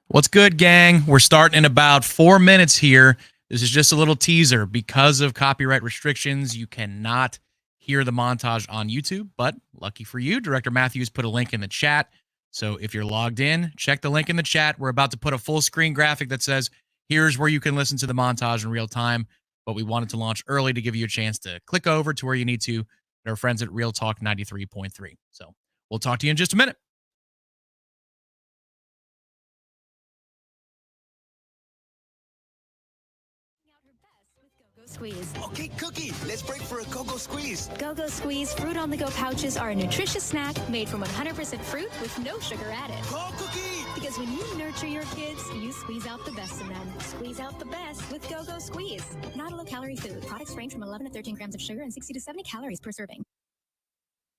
What's good, gang? We're starting in about 4 minutes here. This is just a little teaser. Because of copyright restrictions, you cannot hear the montage on YouTube, but lucky for you, Director Matthews put a link in the chat. So if you're logged in, check the link in the chat. We're about to put a full screen graphic that says, here's where you can listen to the montage in real time. But we wanted to launch early to give you a chance to click over to where you need to. Our friends at Real Talk 93.3. So we'll talk to you in just a minute. Squeeze. Okay, Cookie, let's break for a Go-Go Squeeze. Go-Go Squeeze fruit on the go pouches are a nutritious snack made from 100% fruit with no sugar added. Call Cookie! Because when you nurture your kids, you squeeze out the best in them. Squeeze out the best with Go-Go Squeeze. Not a low-calorie food. Products range from 11 to 13 grams of sugar and 60 to 70 calories per serving.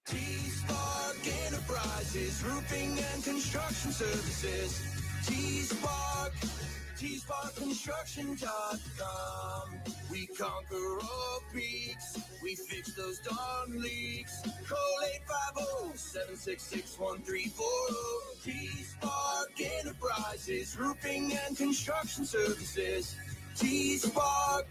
T-Spark Enterprises, roofing and construction services. T-Spark, T-SparkConstruction.com. We conquer all peaks. We fix those darn leaks. Call 850-766-1340. T-Spark Enterprises, roofing and construction services. T-Spark,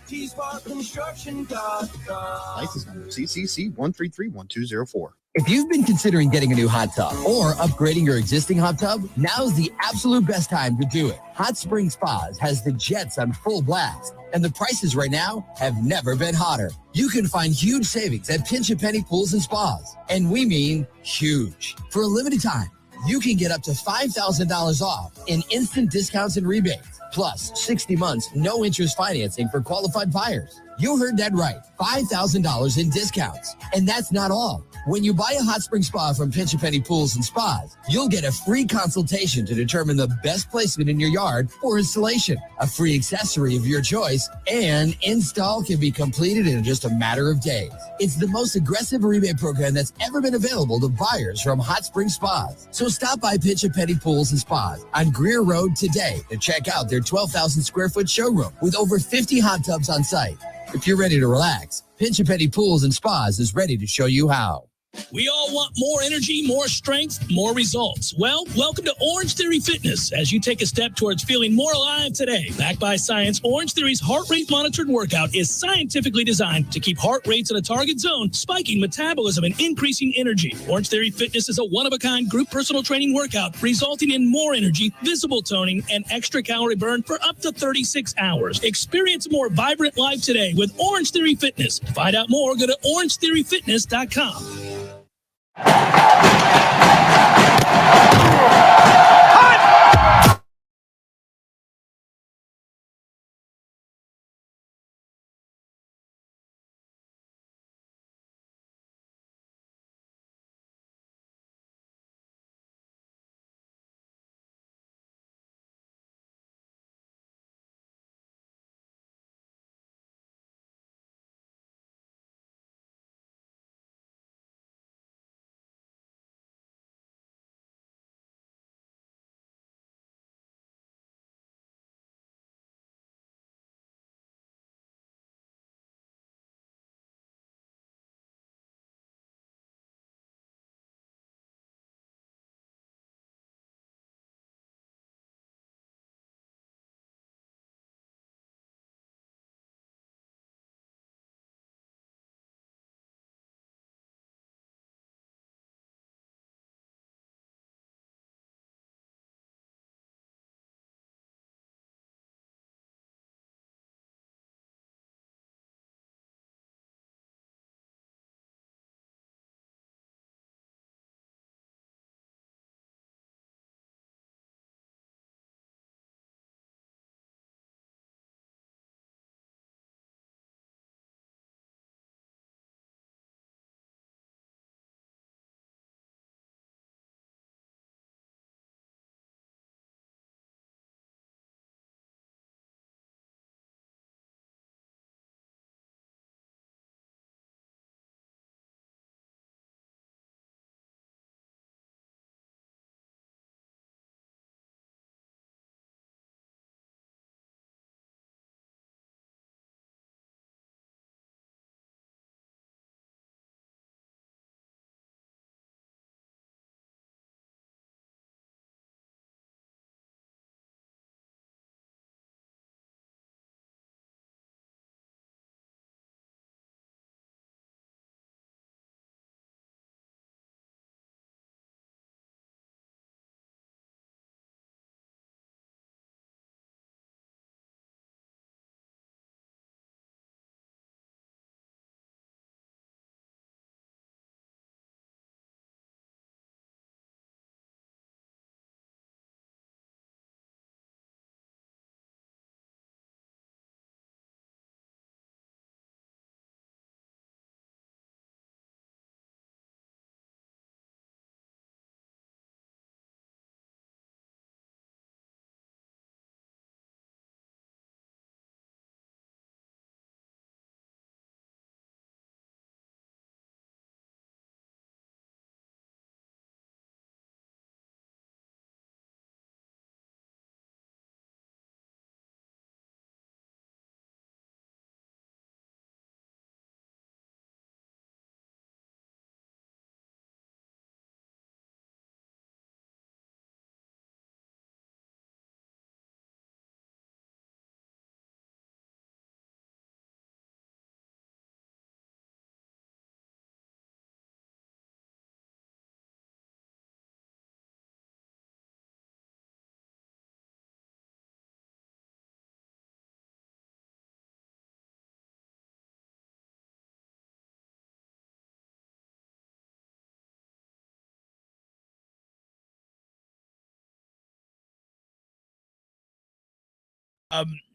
TSparkConstruction.com. License number CCC 1331204. If you've been considering getting a new hot tub or upgrading your existing hot tub, now's the absolute best time to do it. Hot Spring Spas has the jets on full blast, and the prices right now have never been hotter. You can find huge savings at Pinch a Penny Pools and Spas, and we mean huge. For a limited time, you can get up to $5,000 off in instant discounts and rebates, plus 60 months no interest financing for qualified buyers. You heard that right, $5,000 in discounts. And that's not all. When you buy a hot spring spa from Pinch a Penny Pools and Spas, you'll get a free consultation to determine the best placement in your yard for installation, a free accessory of your choice, and install can be completed in just a matter of days. It's the most aggressive rebate program that's ever been available to buyers from Hot Spring Spas. So stop by Pinch a Penny Pools and Spas on Greer Road today to check out their 12,000 square foot showroom with over 50 hot tubs on site. If you're ready to relax, Pinch a Penny Pools and Spas is ready to show you how. We all want more energy, more strength, more results. Well, welcome to Orange Theory Fitness as you take a step towards feeling more alive today. Backed by science, Orange Theory's heart rate monitored workout is scientifically designed to keep heart rates in a target zone, spiking metabolism and increasing energy. Orange Theory Fitness is a one-of-a-kind group personal training workout resulting in more energy, visible toning, and extra calorie burn for up to 36 hours. Experience a more vibrant life today with Orange Theory Fitness. To find out more, go to orangetheoryfitness.com.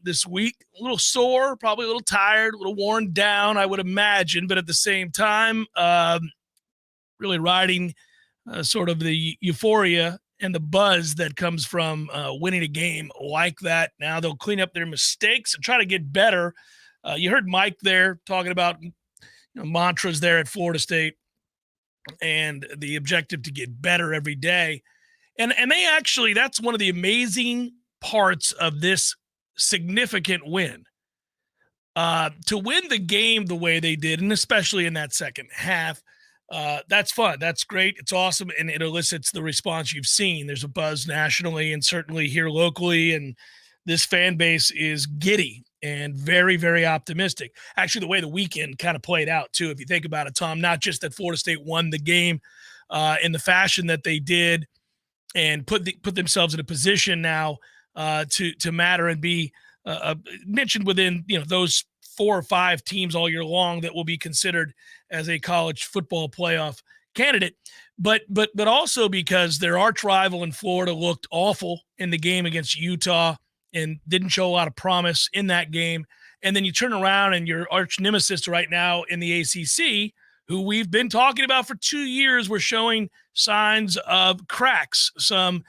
this week. A little sore, probably a little tired, a little worn down, I would imagine, but at the same time, really riding sort of the euphoria and the buzz that comes from winning a game like that. Now they'll clean up their mistakes and try to get better. You heard Mike there talking about mantras there at Florida State and the objective to get better every day. And they actually, that's one of the amazing parts of this significant win. To win the game the way they did, and especially in that second half, that's fun. That's great. It's awesome. And it elicits the response you've seen. There's a buzz nationally and certainly here locally. And this fan base is giddy and very, very optimistic. Actually, the way the weekend kind of played out, too, if you think about it, Tom, not just that Florida State won the game in the fashion that they did and put themselves in a position now to matter and be mentioned within those 4 or 5 teams all year long that will be considered as a college football playoff candidate, but also because their arch rival in Florida looked awful in the game against Utah and didn't show a lot of promise in that game. And then you turn around and your arch nemesis right now in the ACC, who we've been talking about for 2 years, we're showing signs of cracks, some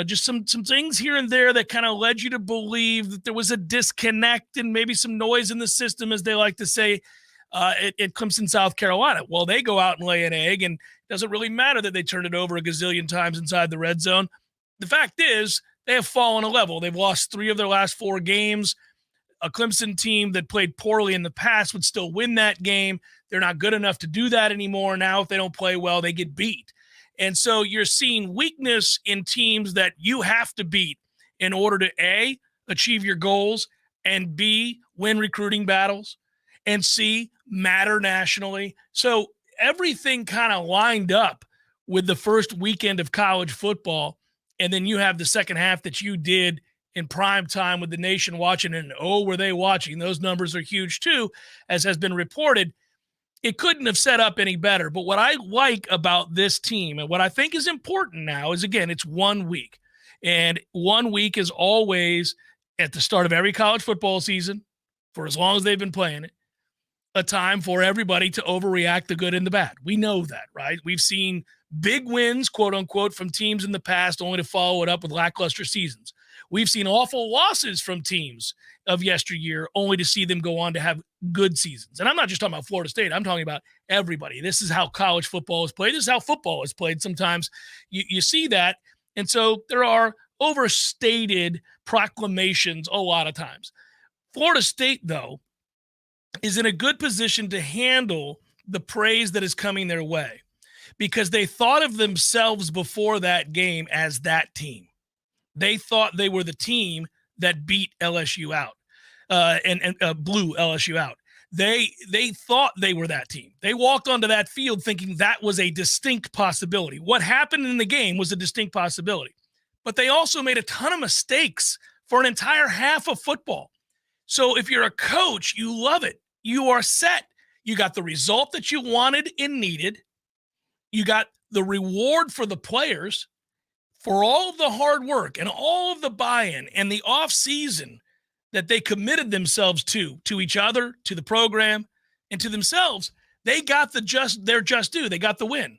just some things here and there that kind of led you to believe that there was a disconnect and maybe some noise in the system, as they like to say, at Clemson, South Carolina. Well, they go out and lay an egg, and it doesn't really matter that they turned it over a gazillion times inside the red zone. The fact is, they have fallen a level. They've lost 3 of their last 4 games. A Clemson team that played poorly in the past would still win that game. They're not good enough to do that anymore. Now, if they don't play well, they get beat. And so you're seeing weakness in teams that you have to beat in order to, A, achieve your goals, and B, win recruiting battles, and C, matter nationally. So everything kind of lined up with the first weekend of college football, and then you have the second half that you did in prime time with the nation watching, and were they watching? Those numbers are huge too, as has been reported. It couldn't have set up any better. But what I like about this team and what I think is important now is, again, it's 1 week. And 1 week is always, at the start of every college football season, for as long as they've been playing it, a time for everybody to overreact, the good and the bad. We know that, right? We've seen big wins, quote unquote, from teams in the past only to follow it up with lackluster seasons. We've seen awful losses from teams of yesteryear only to see them go on to have good seasons. And I'm not just talking about Florida State. I'm talking about everybody. This is how college football is played. This is how football is played. Sometimes you see that. And so there are overstated proclamations a lot of times. Florida State, though, is in a good position to handle the praise that is coming their way because they thought of themselves before that game as that team. They thought they were the team that beat LSU out and blew LSU out. They thought they were that team. They walked onto that field thinking that was a distinct possibility. What happened in the game was a distinct possibility. But they also made a ton of mistakes for an entire half of football. So if you're a coach, you love it. You are set. You got the result that you wanted and needed. You got the reward for the players for all of the hard work and all of the buy-in and the off-season that they committed themselves to each other, to the program, and to themselves. They got their just due. They got the win.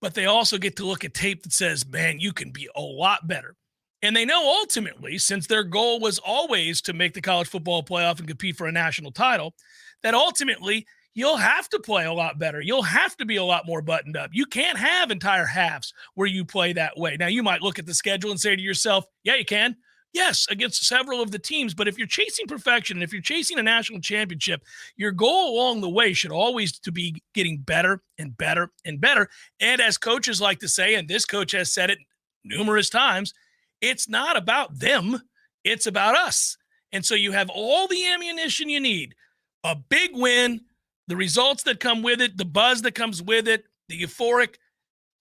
But they also get to look at tape that says, man, you can be a lot better. And they know ultimately, since their goal was always to make the college football playoff and compete for a national title, that ultimately you'll have to play a lot better. You'll have to be a lot more buttoned up. You can't have entire halves where you play that way. Now, you might look at the schedule and say to yourself, yeah, you can. Yes, against several of the teams. But if you're chasing perfection, and if you're chasing a national championship, your goal along the way should always to be getting better and better and better. And as coaches like to say, and this coach has said it numerous times, it's not about them. It's about us. And so you have all the ammunition you need. A big win, the results that come with it, the buzz that comes with it, the euphoric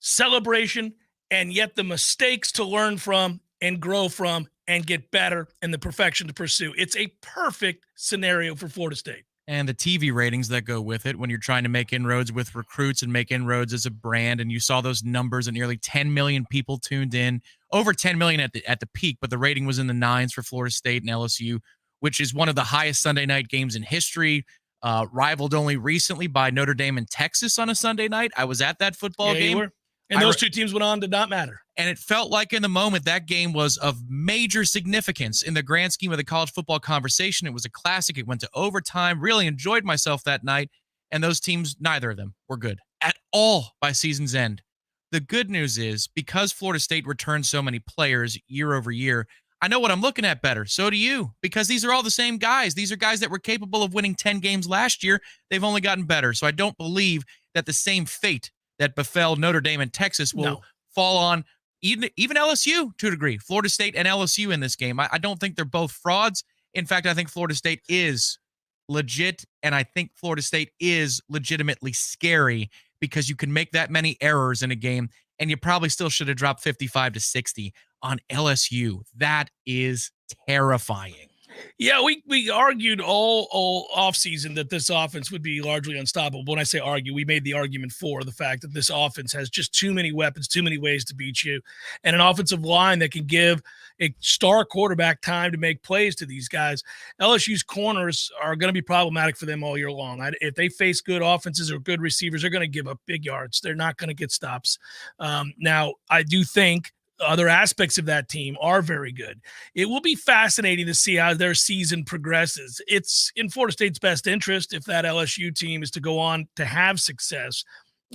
celebration, and yet the mistakes to learn from and grow from and get better and the perfection to pursue. It's a perfect scenario for Florida State. And the TV ratings that go with it when you're trying to make inroads with recruits and make inroads as a brand. And you saw those numbers at nearly 10 million people tuned in, over 10 million at the peak, but the rating was in the nines for Florida State and LSU, which is one of the highest Sunday night games in history, rivaled only recently by Notre Dame and Texas on a Sunday night. I was at that football game. You were. And those two teams went on to not matter. And it felt like in the moment that game was of major significance in the grand scheme of the college football conversation. It was a classic. It went to overtime. Really enjoyed myself that night. And those teams, neither of them were good at all by season's end. The good news is because Florida State returned so many players year over year, I know what I'm looking at better. So do you, because these are all the same guys. These are guys that were capable of winning 10 games last year. They've only gotten better. So I don't believe that the same fate that befell Notre Dame and Texas will fall on even LSU to a degree. Florida State and LSU in this game. I don't think they're both frauds. In fact, I think Florida State is legit, and I think Florida State is legitimately scary because you can make that many errors in a game, and you probably still should have dropped 55-60 on LSU. That is terrifying. Yeah, we argued all offseason that this offense would be largely unstoppable. When I say argue, we made the argument for the fact that this offense has just too many weapons, too many ways to beat you, and an offensive line that can give a star quarterback time to make plays to these guys. LSU's corners are going to be problematic for them all year long. If they face good offenses or good receivers, they're going to give up big yards. They're not going to get stops. Now, I do think other aspects of that team are very good. It will be fascinating to see how their season progresses. It's in Florida State's best interest if that LSU team is to go on to have success.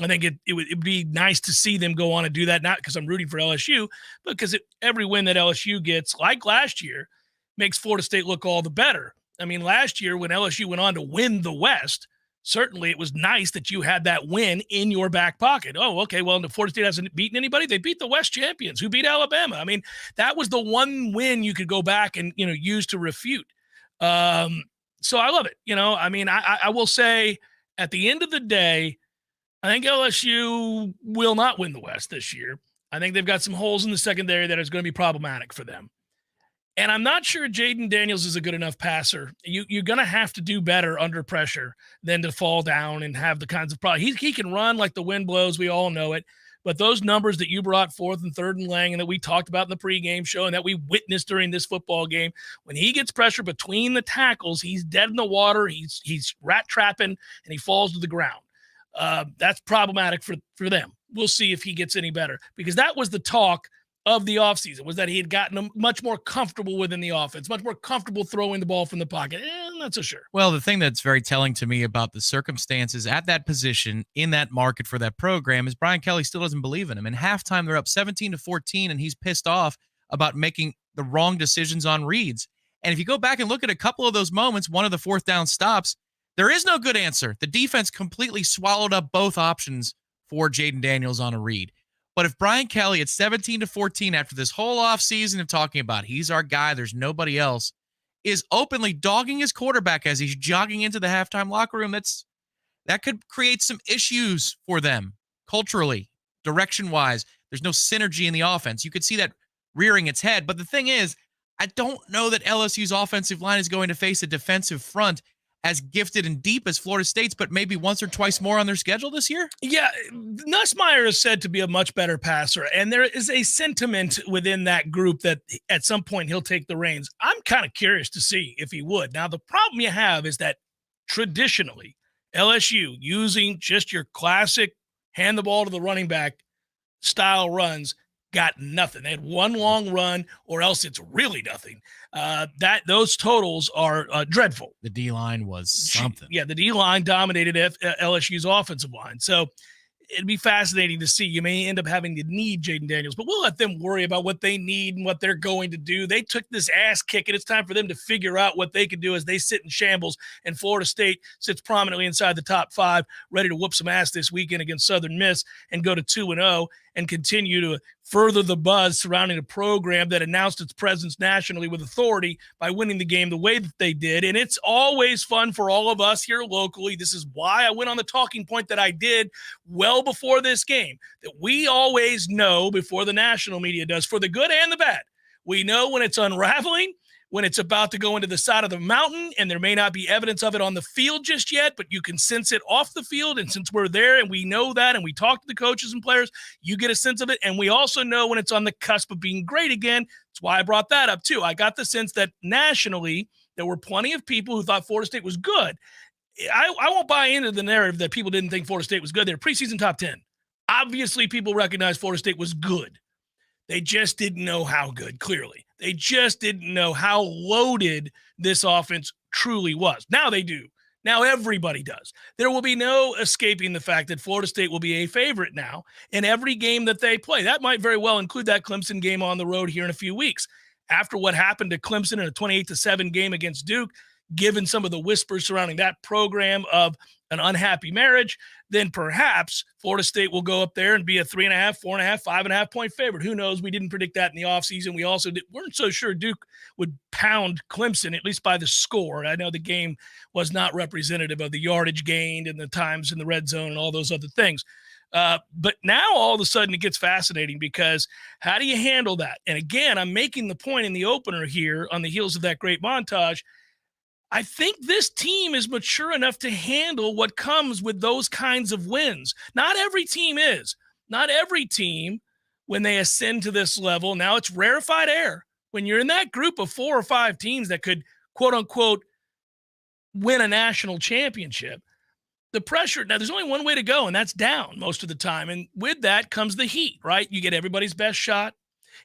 I think it would be nice to see them go on and do that, not because I'm rooting for LSU, but because every win that LSU gets, like last year, makes Florida State look all the better. I mean, last year when LSU went on to win the West, certainly it was nice that you had that win in your back pocket. Oh, okay, well, the Florida State hasn't beaten anybody. They beat the West champions who beat Alabama. I mean, that was the one win you could go back and, use to refute. So I love it. I mean, I will say at the end of the day, I think LSU will not win the West this year. I think they've got some holes in the secondary that is going to be problematic for them. And I'm not sure Jaden Daniels is a good enough passer. You're going to have to do better under pressure than to fall down and have the kinds of problems. He can run like the wind blows. We all know it. But those numbers that you brought forth in third and lang and that we talked about in the pregame show and that we witnessed during this football game, when he gets pressure between the tackles, he's dead in the water. He's rat trapping and he falls to the ground. That's problematic for them. We'll see if he gets any better because that was the talk of the offseason, was that he had gotten much more comfortable within the offense, much more comfortable throwing the ball from the pocket. Not so sure. Well, the thing that's very telling to me about the circumstances at that position in that market for that program is Brian Kelly still doesn't believe in him. In halftime, they're up 17-14, and he's pissed off about making the wrong decisions on reads. And if you go back and look at a couple of those moments, one of the fourth down stops, there is no good answer. The defense completely swallowed up both options for Jaden Daniels on a read. But if Brian Kelly at 17-14 after this whole offseason of talking about he's our guy, there's nobody else, is openly dogging his quarterback as he's jogging into the halftime locker room, that could create some issues for them culturally, direction-wise. There's no synergy in the offense. You could see that rearing its head. But the thing is, I don't know that LSU's offensive line is going to face a defensive front as gifted and deep as Florida State's, but maybe once or twice more on their schedule this year? Yeah, Nussmeier is said to be a much better passer, and there is a sentiment within that group that at some point he'll take the reins. I'm kind of curious to see if he would. Now, the problem you have is that traditionally, LSU, using just your classic hand the ball to the running back style runs, got nothing. They had one long run, or else it's really nothing. Those totals are dreadful. The D-line was something. Yeah, the D-line dominated LSU's offensive line. So it'd be fascinating to see. You may end up having to need Jaden Daniels, but we'll let them worry about what they need and what they're going to do. They took this ass kick, and it's time for them to figure out what they can do as they sit in shambles. And Florida State sits prominently inside the top 5, ready to whoop some ass this weekend against Southern Miss and go to 2-0 and continue to further the buzz surrounding a program that announced its presence nationally with authority by winning the game the way that they did. And it's always fun for all of us here locally. This is why I went on the talking point that I did well before this game, that we always know before the national media does, for the good and the bad. We know when it's unraveling. when it's about to go into the side of the mountain, and there may not be evidence of it on the field just yet, but you can sense it off the field. And since we're there and we know that, and we talk to the coaches and players, you get a sense of it. And we also know when it's on the cusp of being great again. That's why I brought that up too. I got the sense that nationally, there were plenty of people who thought Florida State was good. I won't buy into the narrative that people didn't think Florida State was good. They're preseason top 10. Obviously, people recognize Florida State was good. They just didn't know how good, clearly. They just didn't know how loaded this offense truly was. Now they do. Now everybody does. There will be no escaping the fact that Florida State will be a favorite now in every game that they play. That might very well include that Clemson game on the road here in a few weeks. After what happened to Clemson in a 28-7 game against Duke, given some of the whispers surrounding that program of an unhappy marriage, then perhaps Florida State will go up there and be a 3.5, 4.5, 5.5 point favorite. Who knows? We didn't predict that in the offseason. We also weren't so sure Duke would pound Clemson, at least by the score. I know the game was not representative of the yardage gained and the times in the red zone and all those other things. But now all of a sudden it gets fascinating, because how do you handle that? And again, I'm making the point in the opener here on the heels of that great montage. I think this team is mature enough to handle what comes with those kinds of wins. Not every team is. Not every team, when they ascend to this level, now it's rarefied air. When you're in that group of 4 or 5 teams that could, quote unquote, win a national championship, the pressure, now there's only one way to go, and that's down most of the time. And with that comes the heat, right? You get everybody's best shot,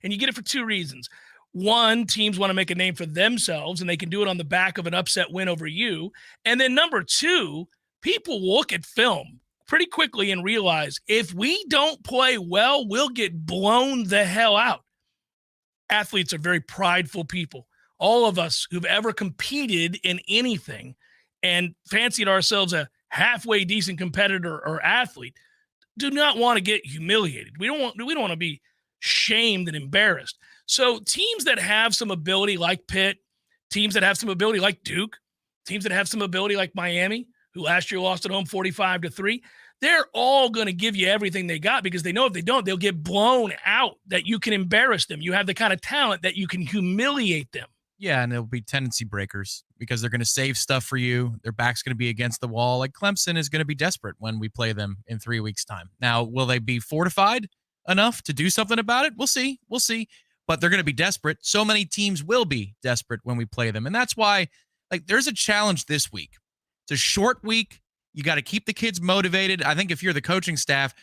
and you get it for 2 reasons. One, teams want to make a name for themselves, and they can do it on the back of an upset win over you. And then number 2, people look at film pretty quickly and realize if we don't play well, we'll get blown the hell out. Athletes are very prideful people. All of us who've ever competed in anything and fancied ourselves a halfway decent competitor or athlete do not want to get humiliated. We don't want to be shamed and embarrassed. So teams that have some ability like Pitt, teams that have some ability like Duke, teams that have some ability like Miami, who last year lost at home 45-3, they're all going to give you everything they got, because they know if they don't, they'll get blown out, that you can embarrass them. You have the kind of talent that you can humiliate them. Yeah, and there'll be tendency breakers because they're going to save stuff for you. Their back's going to be against the wall. Like Clemson is going to be desperate when we play them in 3 weeks' time. Now, will they be fortified enough to do something about it? We'll see. But they're going to be desperate. So many teams will be desperate when we play them. And that's why, like, there's a challenge this week. It's a short week. You got to keep the kids motivated. I think if you're the coaching staff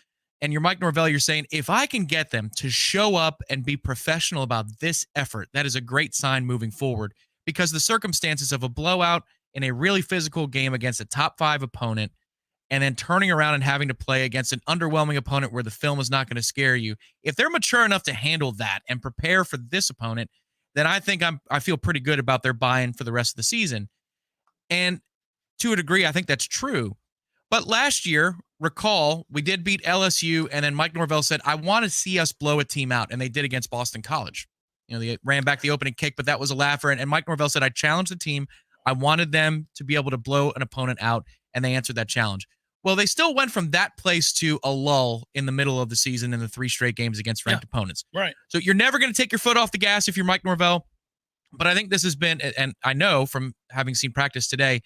and you're Mike Norvell, you're saying, if I can get them to show up and be professional about this effort, that is a great sign moving forward, because the circumstances of a blowout in a really physical game against a top 5 opponent, and then turning around and having to play against an underwhelming opponent where the film is not going to scare you. If they're mature enough to handle that and prepare for this opponent, then I think I feel pretty good about their buy-in for the rest of the season. And to a degree, I think that's true. But last year, recall, we did beat LSU, and then Mike Norvell said, I want to see us blow a team out, and they did against Boston College. They ran back the opening kick, but that was a laugher. And Mike Norvell said, I challenged the team. I wanted them to be able to blow an opponent out, and they answered that challenge. Well, they still went from that place to a lull in the middle of the season in the 3 straight games against ranked opponents. Right. So you're never going to take your foot off the gas if you're Mike Norvell. But I think this has been, and I know from having seen practice today,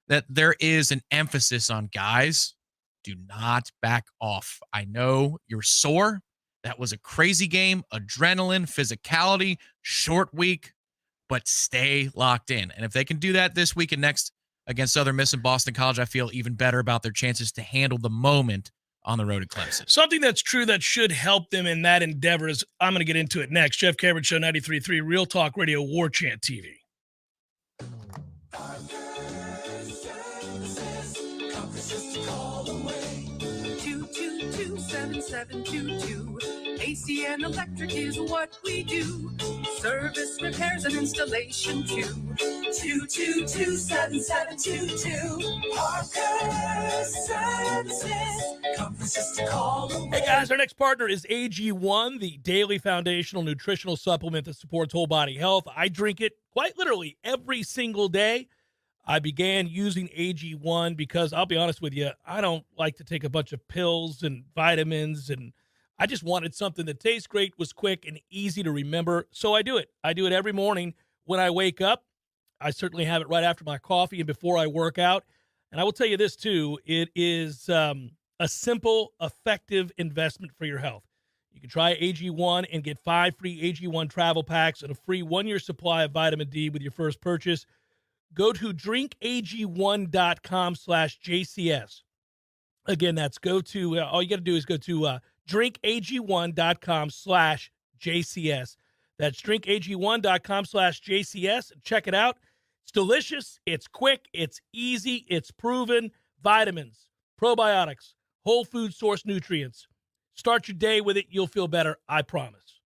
that there is an emphasis on guys, do not back off. I know you're sore. That was a crazy game, adrenaline, physicality, short week, but stay locked in. And if they can do that this week and next against Southern Miss and Boston College, I feel even better about their chances to handle the moment on the road at Clemson. Something that's true that should help them in that endeavor is, I'm going to get into it next. Jeff Cameron Show, 93.3, Real Talk Radio, Warchant TV. AC and electric is what we do. Service, repairs, and installation too. 222-7722. Parker Services. Comfort just a call away. Hey guys, our next partner is AG1, the daily foundational nutritional supplement that supports whole body health. I drink it quite literally every single day. I began using AG1 because, I'll be honest with you, I don't like to take a bunch of pills and vitamins, and I just wanted something that tastes great, was quick, and easy to remember, so I do it. I do it every morning when I wake up. I certainly have it right after my coffee and before I work out. And I will tell you this, too. It is a simple, effective investment for your health. You can try AG1 and get 5 free AG1 travel packs and a free 1-year supply of vitamin D with your first purchase. Go to drinkag1.com/JCS. Again, that's all you got to do is go to drinkag1.com/JCS. That's drinkag1.com/JCS. Check it out. It's delicious. It's quick. It's easy. It's proven. Vitamins, probiotics, whole food source nutrients. Start your day with it. You'll feel better. I promise.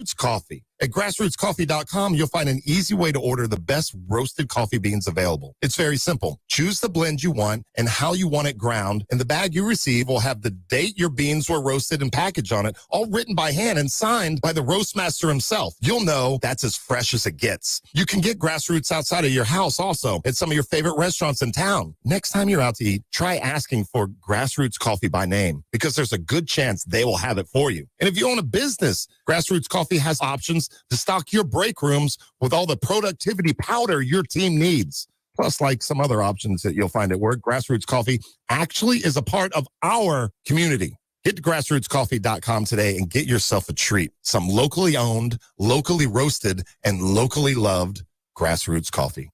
It's coffee. At grassrootscoffee.com, you'll find an easy way to order the best roasted coffee beans available. It's very simple. Choose the blend you want and how you want it ground, and the bag you receive will have the date your beans were roasted and packaged on it, all written by hand and signed by the roast master himself. You'll know that's as fresh as it gets. You can get Grassroots outside of your house also at some of your favorite restaurants in town. Next time you're out to eat, try asking for Grassroots Coffee by name, because there's a good chance they will have it for you. And if you own a business, Grassroots Coffee has options to stock your break rooms with all the productivity powder your team needs. Plus, like some other options that you'll find at work, Grassroots Coffee actually is a part of our community. Get to grassrootscoffee.com today and get yourself a treat. Some locally owned, locally roasted, and locally loved Grassroots Coffee.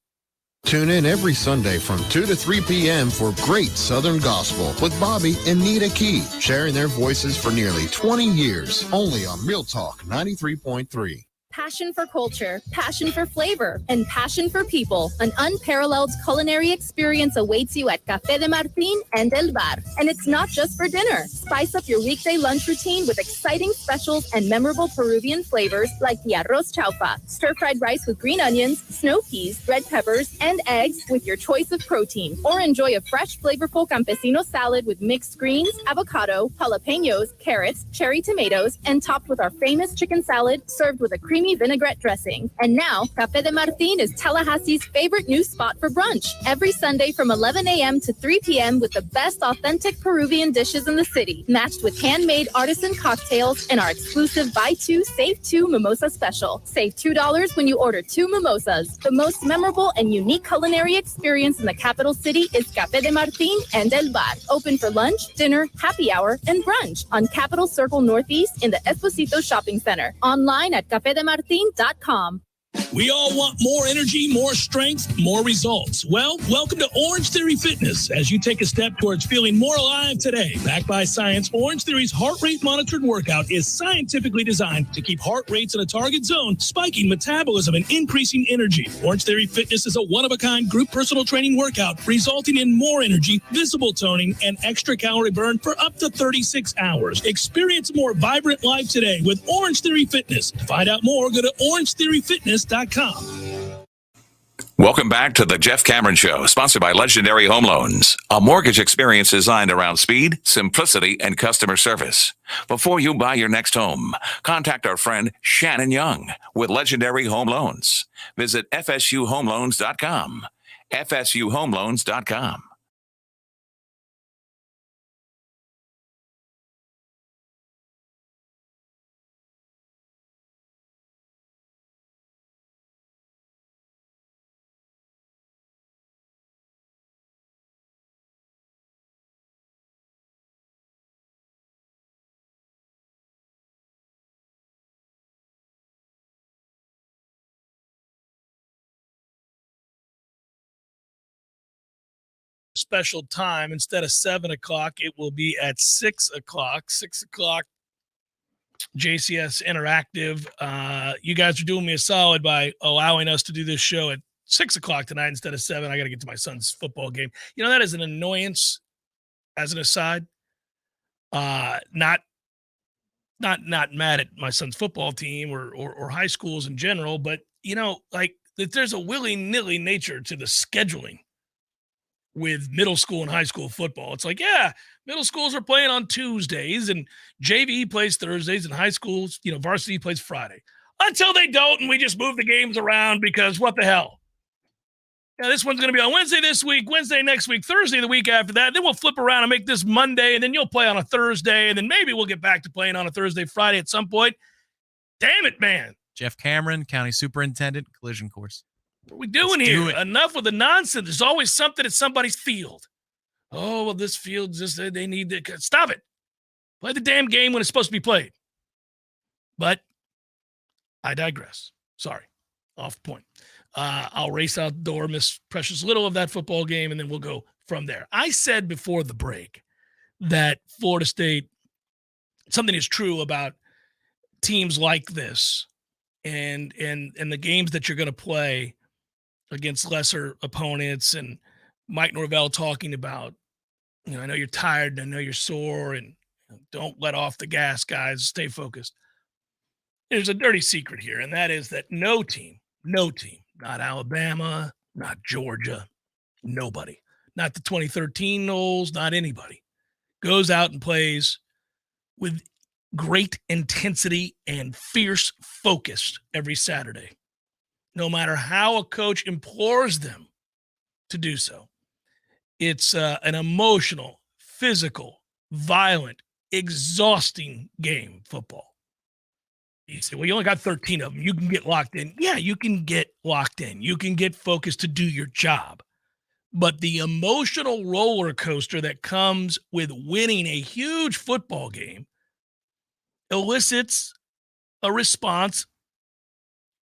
Tune in every Sunday from 2 to 3 p.m. for Great Southern Gospel with Bobby and Nita Key, sharing their voices for nearly 20 years, only on Real Talk 93.3. Passion for culture, passion for flavor, and passion for people. An unparalleled culinary experience awaits you at Café de Martín and El Bar. And it's not just for dinner. Spice up your weekday lunch routine with exciting specials and memorable Peruvian flavors like the arroz chaufa, stir-fried rice with green onions, snow peas, red peppers, and eggs with your choice of protein. Or enjoy a fresh, flavorful campesino salad with mixed greens, avocado, jalapenos, carrots, cherry tomatoes, and topped with our famous chicken salad served with a creamy vinaigrette dressing. And now, Café de Martín is Tallahassee's favorite new spot for brunch. Every Sunday from 11 a.m. to 3 p.m. with the best authentic Peruvian dishes in the city, matched with handmade artisan cocktails and our exclusive Buy Two, Save Two Mimosa Special. Save $2 when you order 2 mimosas. The most memorable and unique culinary experience in the capital city is Café de Martín and El Bar. Open for lunch, dinner, happy hour, and brunch on Capitol Circle Northeast in the Esposito Shopping Center. Online at cafedemartin.com. We all want more energy, more strength, more results. Well, welcome to Orange Theory Fitness as you take a step towards feeling more alive today. Backed by science, Orange Theory's heart rate monitored workout is scientifically designed to keep heart rates in a target zone, spiking metabolism and increasing energy. Orange Theory Fitness is a one-of-a-kind group personal training workout resulting in more energy, visible toning, and extra calorie burn for up to 36 hours. Experience a more vibrant life today with Orange Theory Fitness. To find out more, go to orangetheoryfitness.com. Welcome back to the Jeff Cameron Show, sponsored by Legendary Home Loans, a mortgage experience designed around speed, simplicity, and customer service. Before you buy your next home, contact our friend Shannon Young with Legendary Home Loans. Visit FSUHomeLoans.com. FSUHomeLoans.com. Special time. Instead of 7 o'clock, it will be at 6 o'clock. 6 o'clock, JCS Interactive. You guys are doing me a solid by allowing us to do this show at 6 o'clock tonight instead of 7. I got to get to my son's football game. You know, that is an annoyance as an aside. Not mad at my son's football team or high schools in general, but, you know, like there's a willy-nilly nature to the scheduling with middle school and high school football. It's like, yeah, middle schools are playing on Tuesdays and JV plays Thursdays and high schools, you know, varsity plays Friday. Until they don't, and we just move the games around because what the hell? Yeah, this one's going to be on Wednesday this week, Wednesday next week, Thursday the week after that. Then we'll flip around and make this Monday, and then you'll play on a Thursday, and then maybe we'll get back to playing on a Thursday, Friday at some point. Damn it, man. Jeff Cameron, County Superintendent, Collision Course. What are we doing Let's here? do it. Enough with the nonsense. There's always something at somebody's field. Oh, well, this field just they need to stop it. Play the damn game when it's supposed to be played. But I digress. Sorry, off point. I'll race out the door, miss precious little of that football game, and then we'll go from there. I said before the break that Florida State, something is true about teams like this and the games that you're going to play against lesser opponents, and Mike Norvell talking about, I know you're tired and I know you're sore, and don't let off the gas, guys. Stay focused. There's a dirty secret here, and that is that no team, not Alabama, not Georgia, nobody, not the 2013 Noles, not anybody, goes out and plays with great intensity and fierce focus every Saturday, no matter how a coach implores them to do so. It's an emotional, physical, violent, exhausting game, football. You say, well, you only got 13 of them. You can get locked in. Yeah, you can get locked in. You can get focused to do your job. But the emotional roller coaster that comes with winning a huge football game elicits a response.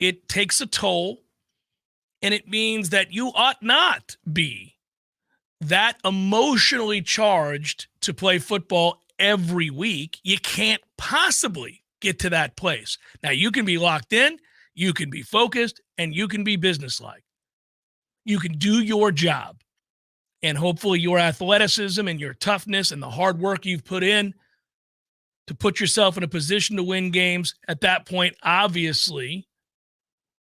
It takes a toll, and it means that you ought not be that emotionally charged to play football every week. You can't possibly get to that place. Now, you can be locked in, you can be focused, and you can be businesslike. You can do your job. And hopefully your athleticism and your toughness and the hard work you've put in to put yourself in a position to win games at that point obviously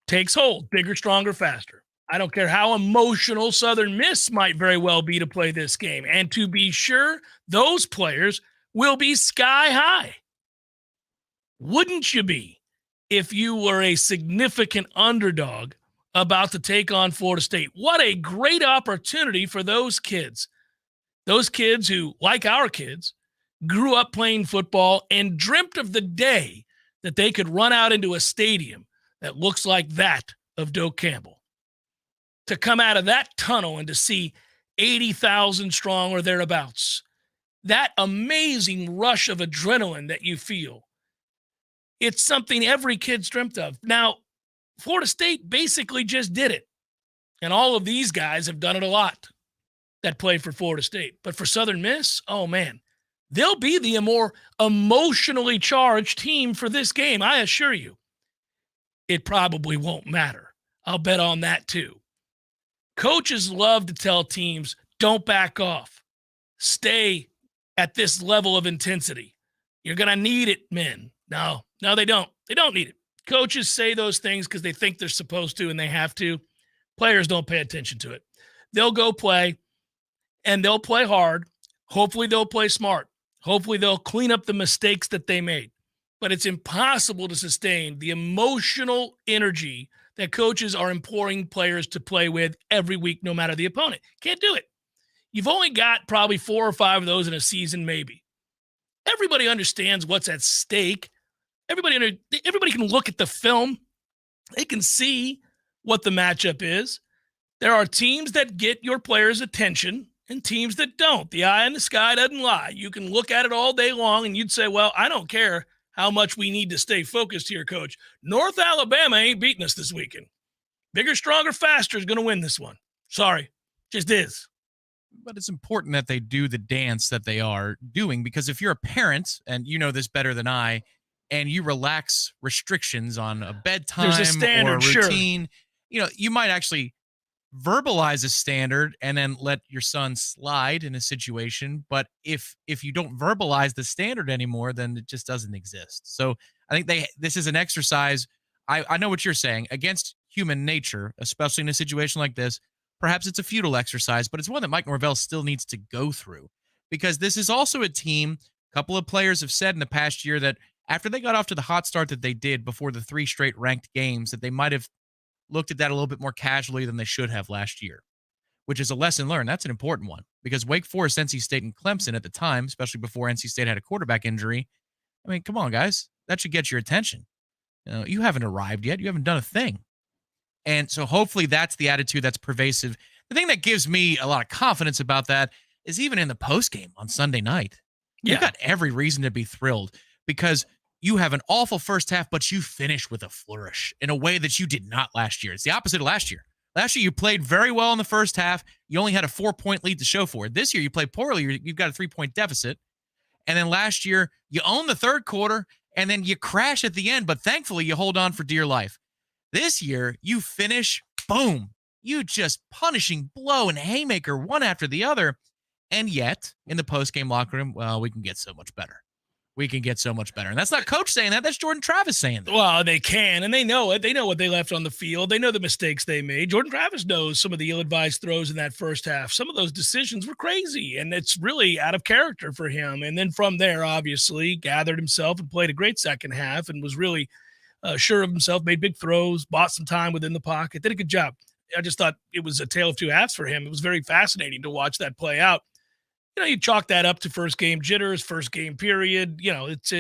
takes hold. Bigger, stronger, faster. I don't care how emotional Southern Miss might very well be to play this game. And to be sure, those players will be sky high. Wouldn't you be if you were a significant underdog about to take on Florida State? What a great opportunity for those kids. Those kids who, like our kids, grew up playing football and dreamt of the day that they could run out into a stadium that looks like that of Doak Campbell. To come out of that tunnel and to see 80,000 strong or thereabouts, that amazing rush of adrenaline that you feel, it's something every kid's dreamt of. Now, Florida State basically just did it. And all of these guys have done it a lot that play for Florida State. But for Southern Miss, oh, man, they'll be the more emotionally charged team for this game, I assure you. It probably won't matter. I'll bet on that too. Coaches love to tell teams, don't back off. Stay at this level of intensity. You're going to need it, men. No, they don't. They don't need it. Coaches say those things because they think they're supposed to and they have to. Players don't pay attention to it. They'll go play, and they'll play hard. Hopefully they'll play smart. Hopefully they'll clean up the mistakes that they made. But it's impossible to sustain the emotional energy that coaches are imploring players to play with every week, no matter the opponent. Can't do it. You've only got probably 4 or 5 of those in a season, maybe. Everybody understands what's at stake. Everybody can look at the film. They can see what the matchup is. There are teams that get your players' attention and teams that don't. The eye in the sky doesn't lie. You can look at it all day long and you'd say, well, I don't care how much we need to stay focused here, Coach. North Alabama ain't beating us this weekend. Bigger, stronger, faster is going to win this one. Sorry, just is. But it's important that they do the dance that they are doing, because if you're a parent, and you know this better than I, and you relax restrictions on a bedtime There's a standard, or a routine, you might actually verbalize a standard and then let your son slide in a situation. But if you don't verbalize the standard anymore, then it just doesn't exist. So I think this is an exercise. I know what you're saying, against human nature, especially in a situation like this. Perhaps it's a futile exercise, but it's one that Mike Norvell still needs to go through, because this is also a team. A couple of players have said in the past year that after they got off to the hot start that they did before the 3 straight ranked games, that they might have looked at that a little bit more casually than they should have last year, which is a lesson learned. That's an important one, because Wake Forest, NC State, and Clemson at the time, especially before NC State had a quarterback injury, I mean, come on, guys. That should get your attention. You haven't arrived yet. You haven't done a thing. And so hopefully that's the attitude that's pervasive. The thing that gives me a lot of confidence about that is even in the postgame on Sunday night, you've got every reason to be thrilled because you have an awful first half, but you finish with a flourish in a way that you did not last year. It's the opposite of last year. Last year, you played very well in the first half. You only had a 4-point lead to show for it. This year, you played poorly. You've got a 3-point deficit. And then last year, you own the third quarter, and then you crash at the end, but thankfully, you hold on for dear life. This year, you finish, boom. You just punishing blow and haymaker one after the other. And yet, in the postgame locker room, well, we can get so much better. We can get so much better. And that's not Coach saying that. That's Jordan Travis saying that. Well, they can, and they know it. They know what they left on the field. They know the mistakes they made. Jordan Travis knows some of the ill-advised throws in that first half. Some of those decisions were crazy, and it's really out of character for him. And then from there, obviously, gathered himself and played a great second half and was really sure of himself, made big throws, bought some time within the pocket, did a good job. I just thought it was a tale of two halves for him. It was very fascinating to watch that play out. You chalk that up to first game jitters, first game period. It's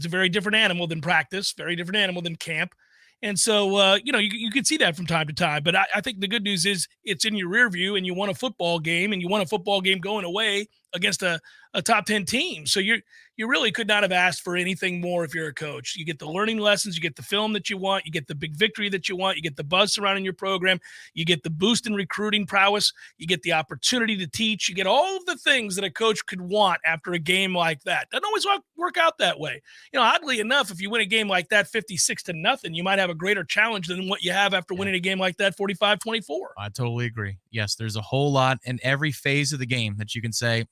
a very different animal than practice, very different animal than camp. And so, you can see that from time to time. But I think the good news is it's in your rear view and you won a football game, and you won a football game going away against a top 10 team. So you really could not have asked for anything more if you're a coach. You get the learning lessons, you get the film that you want, you get the big victory that you want, you get the buzz surrounding your program, you get the boost in recruiting prowess, you get the opportunity to teach, you get all of the things that a coach could want after a game like that. Doesn't always work out that way. Oddly enough, if you win a game like that 56-0, you might have a greater challenge than what you have after winning a game like that 45-24. I totally agree. Yes, there's a whole lot in every phase of the game that you can say,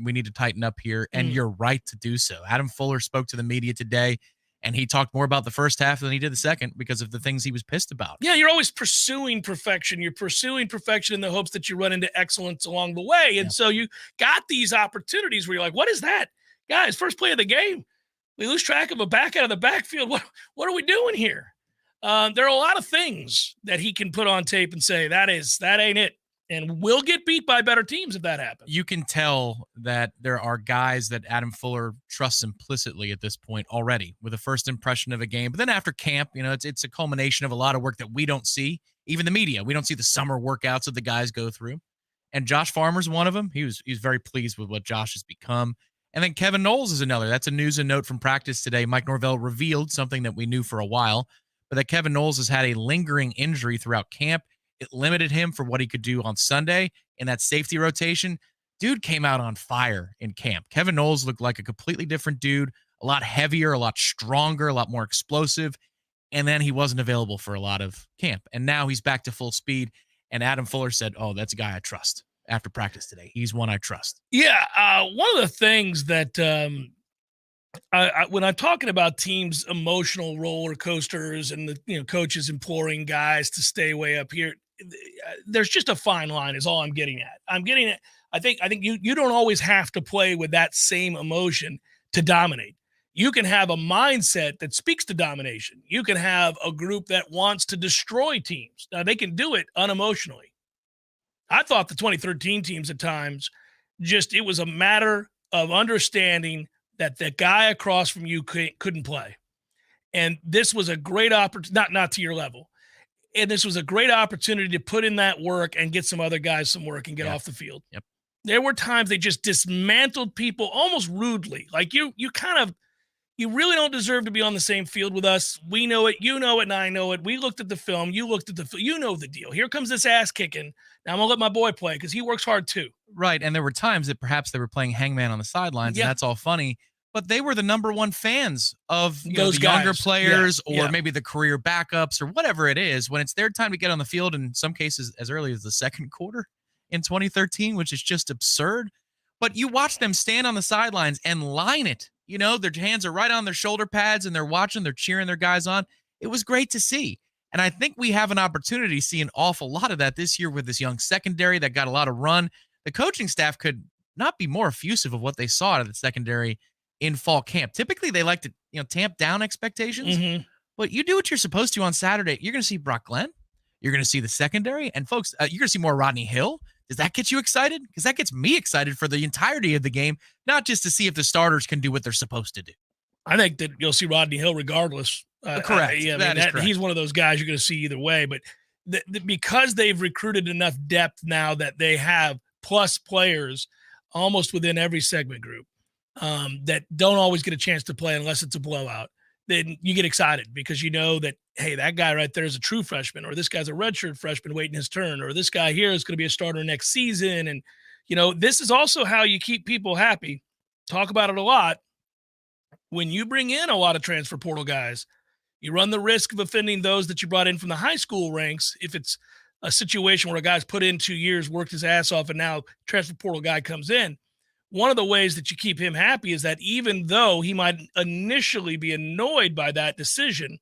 we need to tighten up here, and you're right to do so. Adam Fuller spoke to the media today, and he talked more about the first half than he did the second because of the things he was pissed about. Yeah, you're always pursuing perfection. You're pursuing perfection in the hopes that you run into excellence along the way. And so you got these opportunities where you're like, what is that? Guys, first play of the game. We lose track of a back out of the backfield. What are we doing here? There are a lot of things that he can put on tape and say, that ain't it. And we'll get beat by better teams if that happens. You can tell that there are guys that Adam Fuller trusts implicitly at this point already with a first impression of a game. But then after camp, it's a culmination of a lot of work that we don't see. Even the media, we don't see the summer workouts that the guys go through. And Josh Farmer's one of them. He was very pleased with what Josh has become. And then Kevin Knowles is another. That's a news and note from practice today. Mike Norvell revealed something that we knew for a while, but that Kevin Knowles has had a lingering injury throughout camp. It limited him for what he could do on Sunday in that safety rotation. Dude came out on fire in camp. Kevin Knowles looked like a completely different dude, a lot heavier, a lot stronger, a lot more explosive. And then he wasn't available for a lot of camp. And now he's back to full speed. And Adam Fuller said, oh, that's a guy I trust after practice today. He's one I trust. Yeah. One of the things that when I'm talking about teams' emotional roller coasters and the coaches imploring guys to stay way up here, there's just a fine line is all I'm getting at. I think you don't always have to play with that same emotion to dominate. You can have a mindset that speaks to domination. You can have a group that wants to destroy teams. Now, they can do it unemotionally. I thought the 2013 teams at times, it was a matter of understanding that the guy across from you couldn't play. And this was a great opportunity, not to your level. And this was a great opportunity to put in that work and get some other guys some work and get off the field. Yep. There were times they just dismantled people almost rudely. Like you really don't deserve to be on the same field with us. We know it, you know it, and I know it. We looked at the film, you looked at the film, you know the deal. Here comes this ass kicking. Now I'm gonna let my boy play because he works hard too. Right. And there were times that perhaps they were playing hangman on the sidelines, and that's all funny. But they were the number one fans of those the younger players or maybe the career backups or whatever it is when it's their time to get on the field, in some cases as early as the second quarter in 2013, which is just absurd. But you watch them stand on the sidelines and line it. Their hands are right on their shoulder pads and they're watching, they're cheering their guys on. It was great to see. And I think we have an opportunity to see an awful lot of that this year with this young secondary that got a lot of run. The coaching staff could not be more effusive of what they saw out of the secondary in fall camp. Typically, they like to tamp down expectations, but you do what you're supposed to on Saturday. You're going to see Brock Glenn. You're going to see the secondary. And, folks, you're going to see more Rodney Hill. Does that get you excited? Because that gets me excited for the entirety of the game, not just to see if the starters can do what they're supposed to do. I think that you'll see Rodney Hill regardless. Correct. That is correct. He's one of those guys you're going to see either way. But because they've recruited enough depth now that they have plus players almost within every segment group that don't always get a chance to play unless it's a blowout, then you get excited because you know that, hey, that guy right there is a true freshman, or this guy's a redshirt freshman waiting his turn, or this guy here is going to be a starter next season. And, this is also how you keep people happy. Talk about it a lot. When you bring in a lot of transfer portal guys, you run the risk of offending those that you brought in from the high school ranks. If it's a situation where a guy's put in 2 years, worked his ass off, and now transfer portal guy comes in, one of the ways that you keep him happy is that even though he might initially be annoyed by that decision,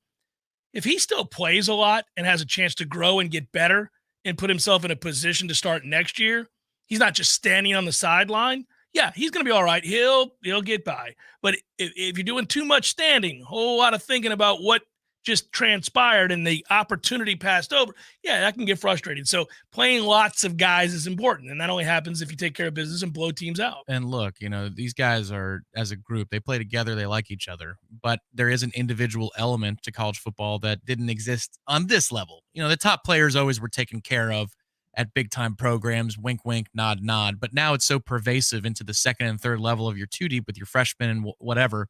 if he still plays a lot and has a chance to grow and get better and put himself in a position to start next year, he's not just standing on the sideline. Yeah, he's going to be all right. He'll get by. But if you're doing too much standing, a whole lot of thinking about what just transpired and the opportunity passed over, yeah, that can get frustrating. So playing lots of guys is important, and that only happens if you take care of business and blow teams out. And look, these guys are, as a group, they play together, they like each other, but there is an individual element to college football that didn't exist on this level. The top players always were taken care of at big-time programs, wink, wink, nod, nod, but now it's so pervasive into the second and third level of your two deep with your freshmen and whatever,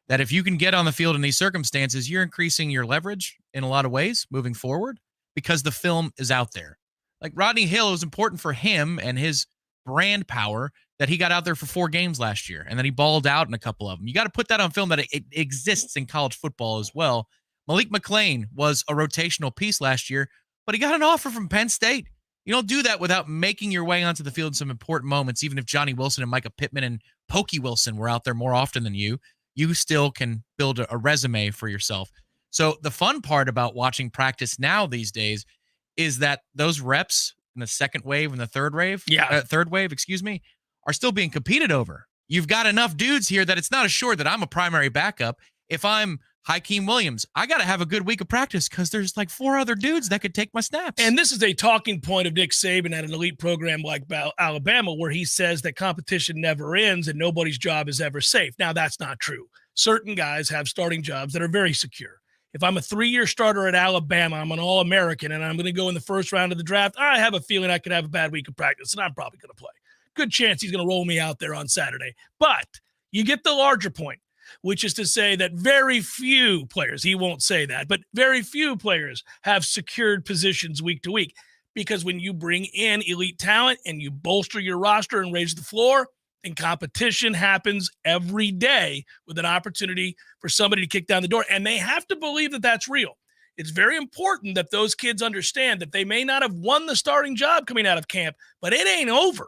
that if you can get on the field in these circumstances, you're increasing your leverage in a lot of ways moving forward because the film is out there. Like Rodney Hill, it was important for him and his brand power that he got out there for 4 games last year and that he balled out in a couple of them. You got to put that on film that it exists in college football as well. Malik McClain was a rotational piece last year, but he got an offer from Penn State. You don't do that without making your way onto the field in some important moments. Even if Johnny Wilson and Micah Pittman and Pokey Wilson were out there more often than you still can build a resume for yourself. So the fun part about watching practice now these days is that those reps in the second wave and the third wave, are still being competed over. You've got enough dudes here that it's not assured that I'm a primary backup. If I'm Hakeem Williams, I got to have a good week of practice because there's like 4 other dudes that could take my snaps. And this is a talking point of Nick Saban at an elite program like Alabama, where he says that competition never ends and nobody's job is ever safe. Now, that's not true. Certain guys have starting jobs that are very secure. If I'm a 3-year starter at Alabama, I'm an All-American, and I'm going to go in the first round of the draft, I have a feeling I could have a bad week of practice, and I'm probably going to play. Good chance he's going to roll me out there on Saturday. But you get the larger point, which is to say that very few players, he won't say that, but very few players have secured positions week to week. Because when you bring in elite talent and you bolster your roster and raise the floor, then competition happens every day with an opportunity for somebody to kick down the door. And they have to believe that that's real. It's very important that those kids understand that they may not have won the starting job coming out of camp, but it ain't over.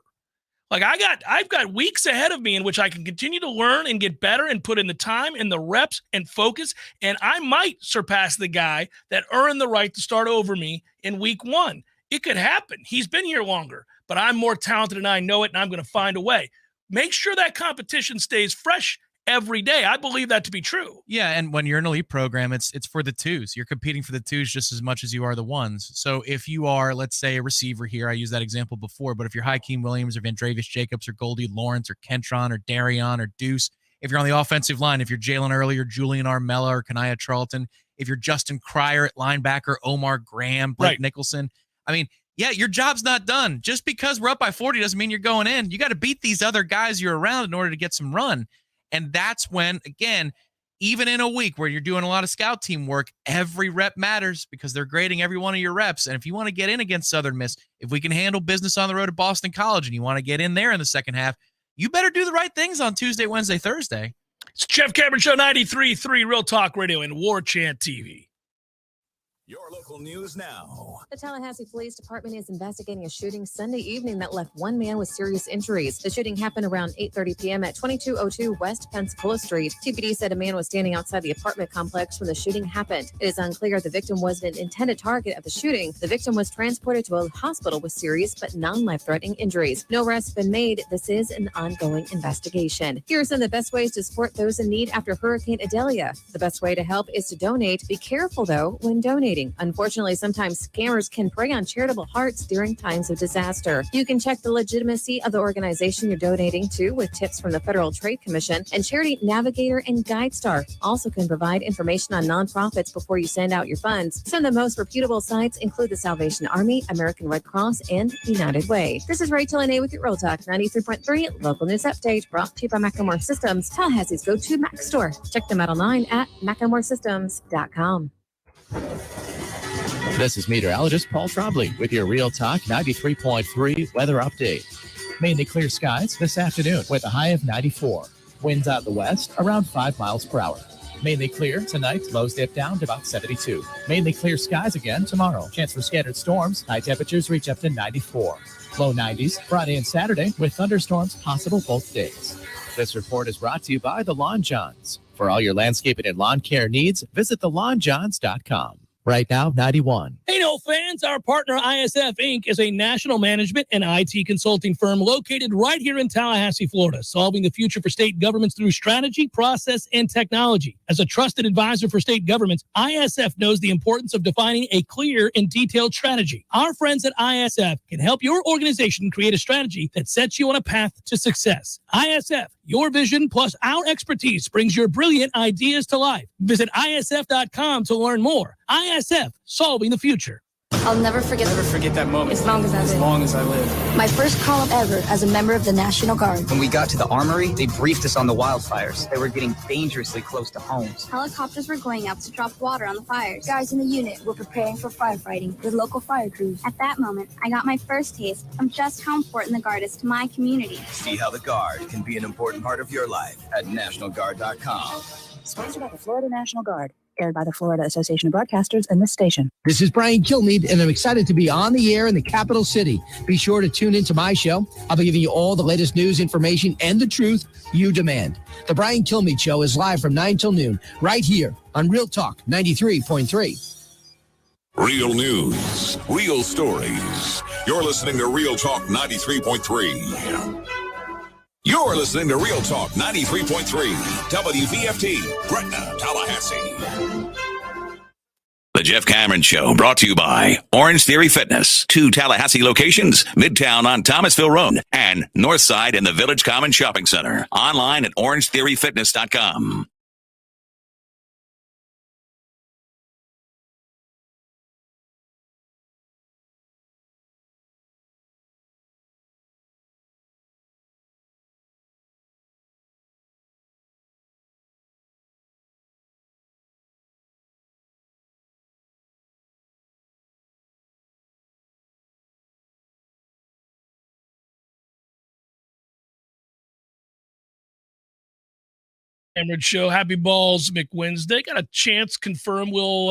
Like I've got weeks ahead of me in which I can continue to learn and get better and put in the time and the reps and focus. And I might surpass the guy that earned the right to start over me in week 1. It could happen. He's been here longer, but I'm more talented and I know it, and I'm going to find a way. Make sure that competition stays fresh every day. I believe that to be true. Yeah, and when you're an elite program, it's for the twos. You're competing for the twos just as much as you are the ones. So if you are, let's say, a receiver here, I used that example before, but if you're Hakeem Williams or Vandravius Jacobs or Goldie Lawrence or Kentron or Darion or Deuce, if you're on the offensive line, if you're Jalen Early or Julian Armella or Kaniah Charlton, if you're Justin Cryer at linebacker, Omar Graham, Blake Nicholson, I mean, yeah, your job's not done. Just because we're up by 40 doesn't mean you're going in. You got to beat these other guys you're around in order to get some run. And that's when, again, even in a week where you're doing a lot of scout team work, every rep matters because they're grading every one of your reps. And if you want to get in against Southern Miss, if we can handle business on the road at Boston College and you want to get in there in the second half, you better do the right things on Tuesday, Wednesday, Thursday. It's Jeff Cameron Show, 93.3 Real Talk Radio and Warchant TV. Your local news now. The Tallahassee Police Department is investigating a shooting Sunday evening that left one man with serious injuries. The shooting happened around 8:30 p.m. at 2202 West Pensacola Street. TPD said a man was standing outside the apartment complex when the shooting happened. It is unclear if the victim was an intended target of the shooting. The victim was transported to a hospital with serious but non-life-threatening injuries. No arrests have been made. This is an ongoing investigation. Here are some of the best ways to support those in need after Hurricane Idalia. The best way to help is to donate. Be careful, though, when donating. donating. Unfortunately, sometimes scammers can prey on charitable hearts during times of disaster. You can check the legitimacy of the organization you're donating to with tips from the Federal Trade Commission, and Charity Navigator and GuideStar also can provide information on nonprofits before you send out your funds. Some of the most reputable sites include the Salvation Army, American Red Cross, and United Way. This is Rachel and A with your Real Talk 93.3 local news update, brought to you by Macklemore Systems, Tallahassee's go-to Mac store. Check them out online at MacklemoreSystems.com. This is meteorologist Paul Trombley with your Real Talk 93.3 weather update. Mainly clear skies this afternoon with a high of 94. Winds out the west around 5 miles per hour. Mainly clear tonight, lows dip down to about 72. Mainly clear skies again tomorrow. Chance for scattered storms. High temperatures reach up to 94. Low 90s Friday and Saturday with thunderstorms possible both days. This report is brought to you by the Lawn Johns. For all your landscaping and lawn care needs, visit thelawnjohns.com. Right now, 91. Hey, no fans, our partner ISF Inc. is a national management and IT consulting firm located right here in Tallahassee, Florida, solving the future for state governments through strategy, process, and technology. As a trusted advisor for state governments, ISF knows the importance of defining a clear and detailed strategy. Our friends at ISF can help your organization create a strategy that sets you on a path to success. ISF, your vision plus our expertise brings your brilliant ideas to life. Visit ISF.com to learn more. ISF, solving the future. I'll never forget that moment. As long as I live. My first call ever as a member of the National Guard. When we got to the armory, they briefed us on the wildfires. They were getting dangerously close to homes. Helicopters were going out to drop water on the fires. Guys in the unit were preparing for firefighting with local fire crews. At that moment, I got my first taste of just how important the Guard is to my community. See how the Guard can be an important part of your life at NationalGuard.com. Sponsored by the Florida National Guard. Aired by the Florida Association of Broadcasters and this station. This is Brian Kilmeade, and I'm excited to be on the air in the capital city. Be sure to tune into my show. I'll be giving you all the latest news, information, and the truth you demand. The Brian Kilmeade Show is live from 9 till noon, right here on Real Talk 93.3. Real news, real stories. You're listening to Real Talk 93.3. You're listening to Real Talk 93.3, WVFT, Gretna, Tallahassee. The Jeff Cameron Show, brought to you by Orange Theory Fitness. 2 Tallahassee locations, Midtown on Thomasville Road and Northside in the Village Common Shopping Center. Online at orangetheoryfitness.com. Cameron Show. Happy Balls McWednesday. Got a chance confirm we'll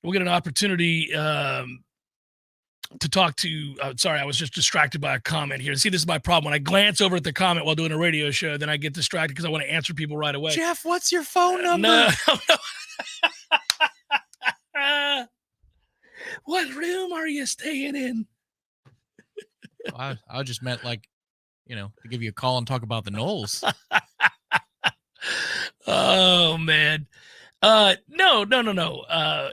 get an opportunity to talk to sorry, I was just distracted by a comment here. See, this is my problem. When I glance over at the comment while doing a radio show, then I get distracted because I want to answer people right away. Jeff, what's your phone number? No. What room are you staying in? I just meant to give you a call and talk about the Knowles. Oh, man. No.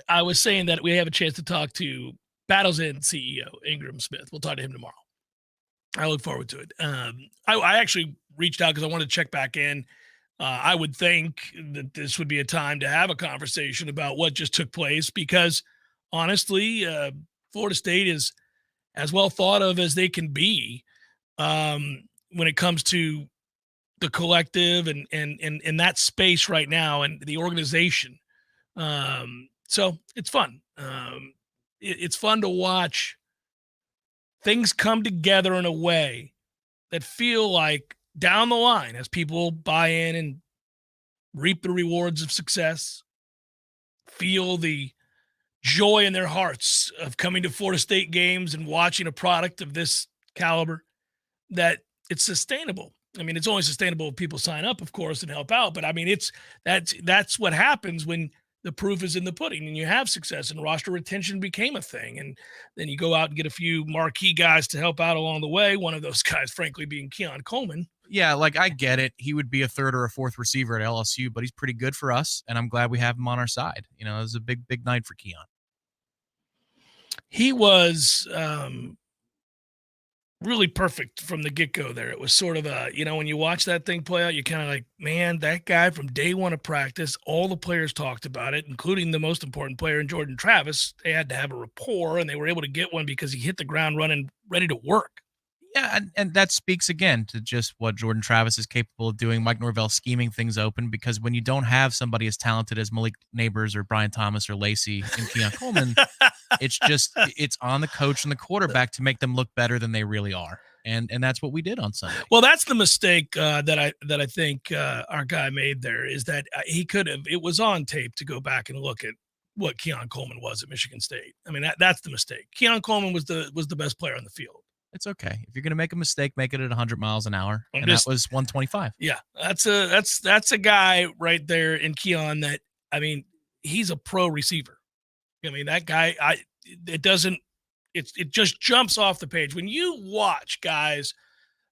I was saying that we have a chance to talk to Battle's End CEO, Ingram Smith. We'll talk to him tomorrow. I look forward to it. I actually reached out because I wanted to check back in. I would think that this would be a time to have a conversation about what just took place because, honestly, Florida State is as well thought of as they can be when it comes to the collective and that space right now and the organization. So it's fun. It's fun to watch things come together in a way that feel like down the line as people buy in and reap the rewards of success, feel the joy in their hearts of coming to Florida State games and watching a product of this caliber, that it's sustainable. I mean, it's only sustainable if people sign up, of course, and help out. But I mean, that's what happens when the proof is in the pudding and you have success and roster retention became a thing. And then you go out and get a few marquee guys to help out along the way. One of those guys, frankly, being Keon Coleman, Yeah, like I get it. He would be a third or a fourth receiver at LSU, but he's pretty good for us, and I'm glad we have him on our side. You know, it was a big night for Keon. He was really perfect from the get-go there. It was sort of a, when you watch that thing play out, you're kind of like, man, that guy from day one of practice, all the players talked about it, including the most important player in Jordan Travis. They had to have a rapport, and they were able to get one because he hit the ground running, ready to work. Yeah, and that speaks again to just what Jordan Travis is capable of doing. Mike Norvell scheming things open, because when you don't have somebody as talented as Malik Neighbors or Brian Thomas or Lacey and Keon Coleman, it's on the coach and the quarterback to make them look better than they really are. And that's what we did on Sunday. Well, that's the mistake that I think our guy made there, is that he could have, it was on tape to go back and look at what Keon Coleman was at Michigan State. I mean, that's the mistake. Keon Coleman was the best player on the field. It's okay. If you're going to make a mistake, make it at 100 miles an hour. That was 125. Yeah, that's a guy right there in Keon that, I mean, he's a pro receiver. I mean, that guy, it just jumps off the page. When you watch guys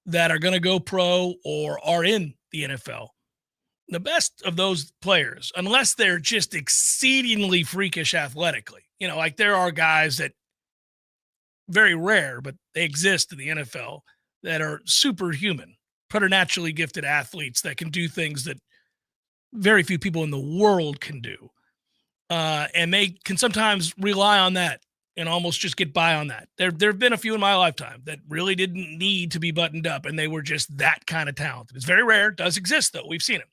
that are going to go pro or are in the NFL, the best of those players, unless they're just exceedingly freakish athletically, like there are guys that, very rare, but they exist in the NFL, that are superhuman, preternaturally gifted athletes that can do things that very few people in the world can do. And they can sometimes rely on that and almost just get by on that. There have been a few in my lifetime that really didn't need to be buttoned up, and they were just that kind of talented. It's very rare, does exist though. We've seen it.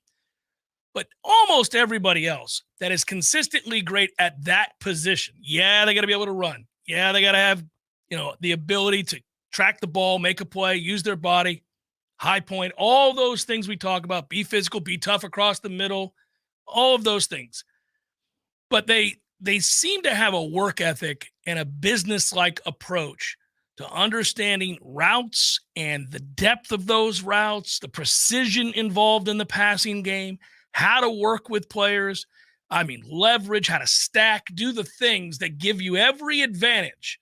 But almost everybody else that is consistently great at that position, yeah, they got to be able to run. Yeah, they got to have the ability to track the ball, make a play, use their body, high point, all those things we talk about, be physical, be tough across the middle, all of those things. But they seem to have a work ethic and a business-like approach to understanding routes and the depth of those routes, the precision involved in the passing game, how to work with players, leverage, how to stack, do the things that give you every advantage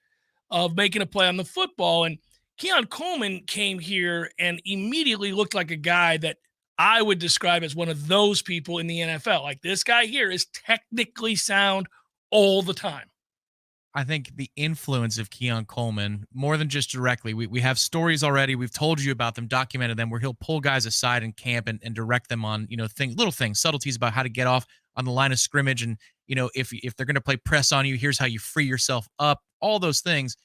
of making a play on the football. And Keon Coleman came here and immediately looked like a guy that I would describe as one of those people in the NFL. Like, this guy here is technically sound all the time. I think the influence of Keon Coleman, more than just directly, we have stories already. We've told you about them, documented them, where he'll pull guys aside in camp and direct them on, little things, subtleties about how to get off on the line of scrimmage. And, if they're going to play press on you, here's how you free yourself up, all those things.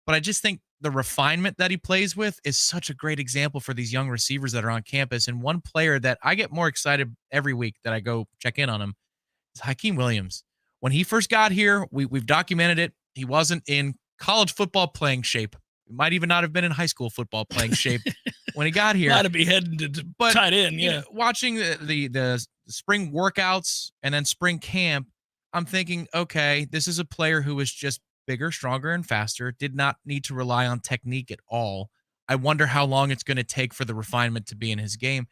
But I just think the refinement that he plays with is such a great example for these young receivers that are on campus. And one player that I get more excited every week that I go check in on him is Hakeem Williams. When he first got here, we've documented it. He wasn't in college football playing shape. He might even not have been in high school football playing shape when he got here. Got to be heading to tight end, yeah. Watching the spring workouts and then spring camp, I'm thinking, okay, this is a player who was just bigger, stronger, and faster, did not need to rely on technique at all. I wonder how long it's going to take for the refinement to be in his game.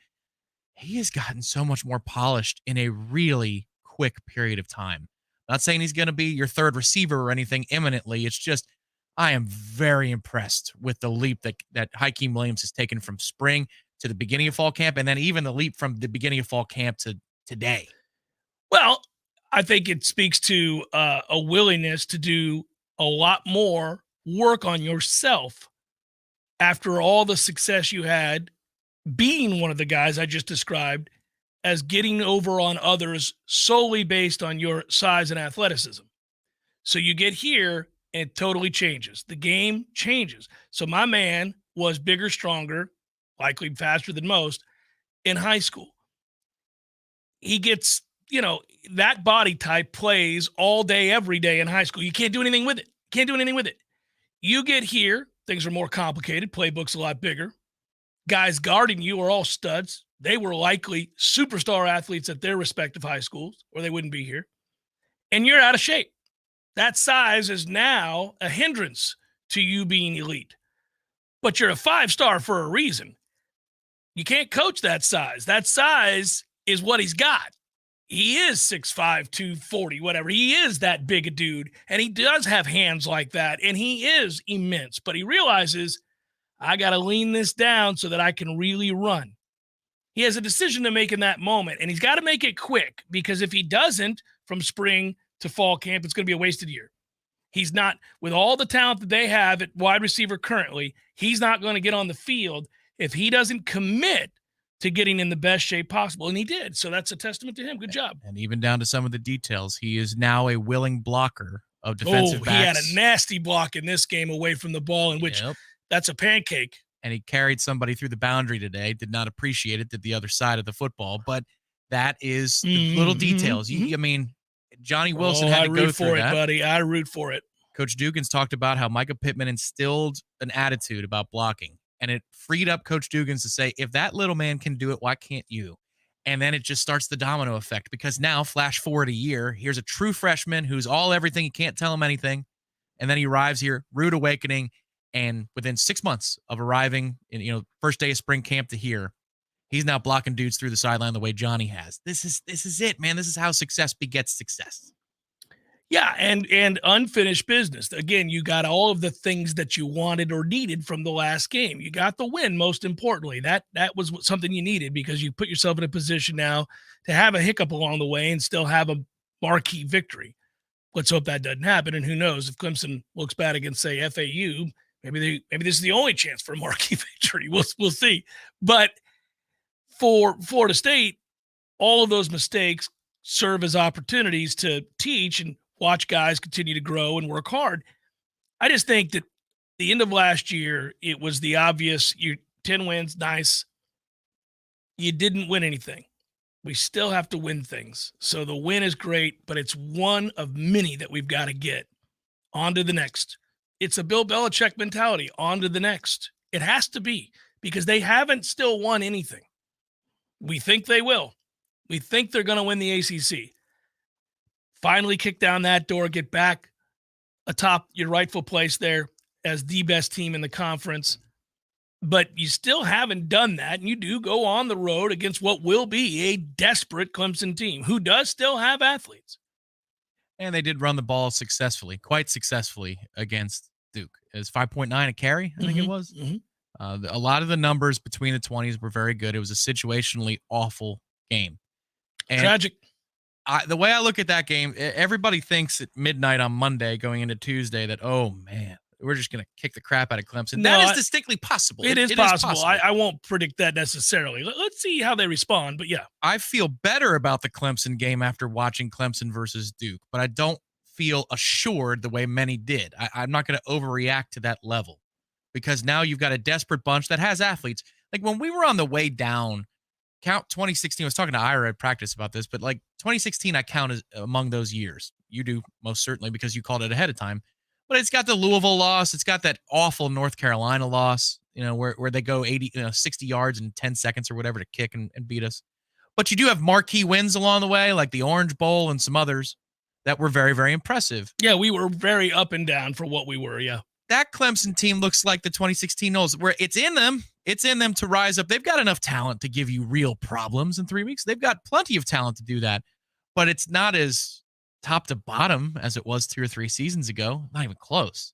He has gotten so much more polished in a really quick period of time. Not saying he's going to be your third receiver or anything imminently. It's just, I am very impressed with the leap that Hakeem Williams has taken from spring to the beginning of fall camp, and then even the leap from the beginning of fall camp to today. Well, I think it speaks to a willingness to do a lot more work on yourself after all the success you had being one of the guys I just described as getting over on others solely based on your size and athleticism. So you get here and it totally changes. The game changes. So my man was bigger, stronger, likely faster than most in high school. He gets, that body type plays all day, every day in high school. You can't do anything with it. You get here, things are more complicated. Playbook's a lot bigger. Guys guarding you are all studs. They were likely superstar athletes at their respective high schools, or they wouldn't be here. And you're out of shape. That size is now a hindrance to you being elite. But you're a 5-star for a reason. You can't coach that size. That size is what he's got. He is 6'5", 240, whatever. He is that big a dude, and he does have hands like that, and he is immense. But he realizes, I got to lean this down so that I can really run. He has a decision to make in that moment, and he's got to make it quick, because if he doesn't, from spring to fall camp, it's going to be a wasted year. He's not, with all the talent that they have at wide receiver currently, he's not going to get on the field if he doesn't commit to getting in the best shape possible. And he did. So that's a testament to him. Good job. And even down to some of the details, he is now a willing blocker of defensive backs. He had a nasty block in this game away from the ball, in which that's a pancake. And he carried somebody through the boundary today. Did not appreciate it, did the other side of the football. But that is the little details. I mean, Johnny Wilson had to go through that. Buddy. I root for it. Coach Dugans talked about how Micah Pittman instilled an attitude about blocking. And it freed up Coach Dugans to say, if that little man can do it, why can't you? And then it just starts the domino effect, because now, flash forward a year, here's a true freshman who's all everything. You can't tell him anything. And then he arrives here, rude awakening. And within 6 months of arriving, in, first day of spring camp to here, he's now blocking dudes through the sideline the way Johnny has. This is it, man. This is how success begets success. Yeah, and unfinished business. Again, you got all of the things that you wanted or needed from the last game. You got the win, most importantly. That was something you needed, because you put yourself in a position now to have a hiccup along the way and still have a marquee victory. Let's hope that doesn't happen. And who knows, if Clemson looks bad against, say, FAU, maybe this is the only chance for a marquee victory. We'll see. But for Florida State, all of those mistakes serve as opportunities to teach and watch guys continue to grow and work hard. I just think that the end of last year, it was the obvious, 10 wins, nice. You didn't win anything. We still have to win things. So the win is great, but it's one of many that we've got to get. On to the next. It's a Bill Belichick mentality. On to the next. It has to be, because they haven't still won anything. We think they will. We think they're going to win the ACC. Finally kick down that door, get back atop your rightful place there as the best team in the conference. But you still haven't done that, and you do go on the road against what will be a desperate Clemson team who does still have athletes. And they did run the ball successfully, quite successfully, against Duke. It was 5.9 a carry, I think it was. A lot of the numbers between the 20s were very good. It was a situationally awful game. And tragic. The way I look at that game, everybody thinks at midnight on Monday going into Tuesday that, oh, man, we're just going to kick the crap out of Clemson. No, that is distinctly possible. It is possible. I won't predict that necessarily. Let's see how they respond, but yeah. I feel better about the Clemson game after watching Clemson versus Duke, but I don't feel assured the way many did. I'm not going to overreact to that level, because now you've got a desperate bunch that has athletes. Like when we were on the way down, count 2016. I was talking to Ira at practice about this, but like 2016, I count as among those years. You do most certainly, because you called it ahead of time. But it's got the Louisville loss. It's got that awful North Carolina loss, where they go 60 yards in 10 seconds or whatever to kick and beat us. But you do have marquee wins along the way, like the Orange Bowl and some others that were very, very impressive. Yeah, we were very up and down for what we were, yeah. That Clemson team looks like the 2016 Noles, where it's in them. It's in them to rise up. They've got enough talent to give you real problems in 3 weeks. They've got plenty of talent to do that, but it's not as top to bottom as it was 2 or 3 seasons ago. Not even close.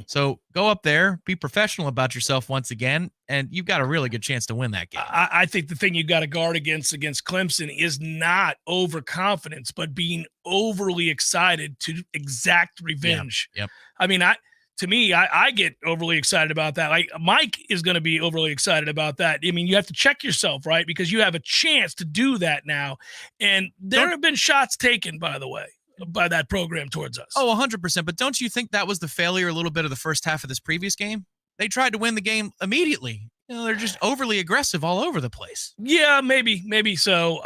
So go up there, be professional about yourself once again, and you've got a really good chance to win that game. I think the thing you got to guard against Clemson is not overconfidence, but being overly excited to exact revenge. Yep. I mean, I get overly excited about that. Like Mike is going to be overly excited about that. I mean, you have to check yourself, right? Because you have a chance to do that now. And there have been shots taken, by the way, by that program towards us. Oh, 100%. But don't you think that was the failure a little bit of the first half of this previous game? They tried to win the game immediately. They're just overly aggressive all over the place. Yeah, maybe so.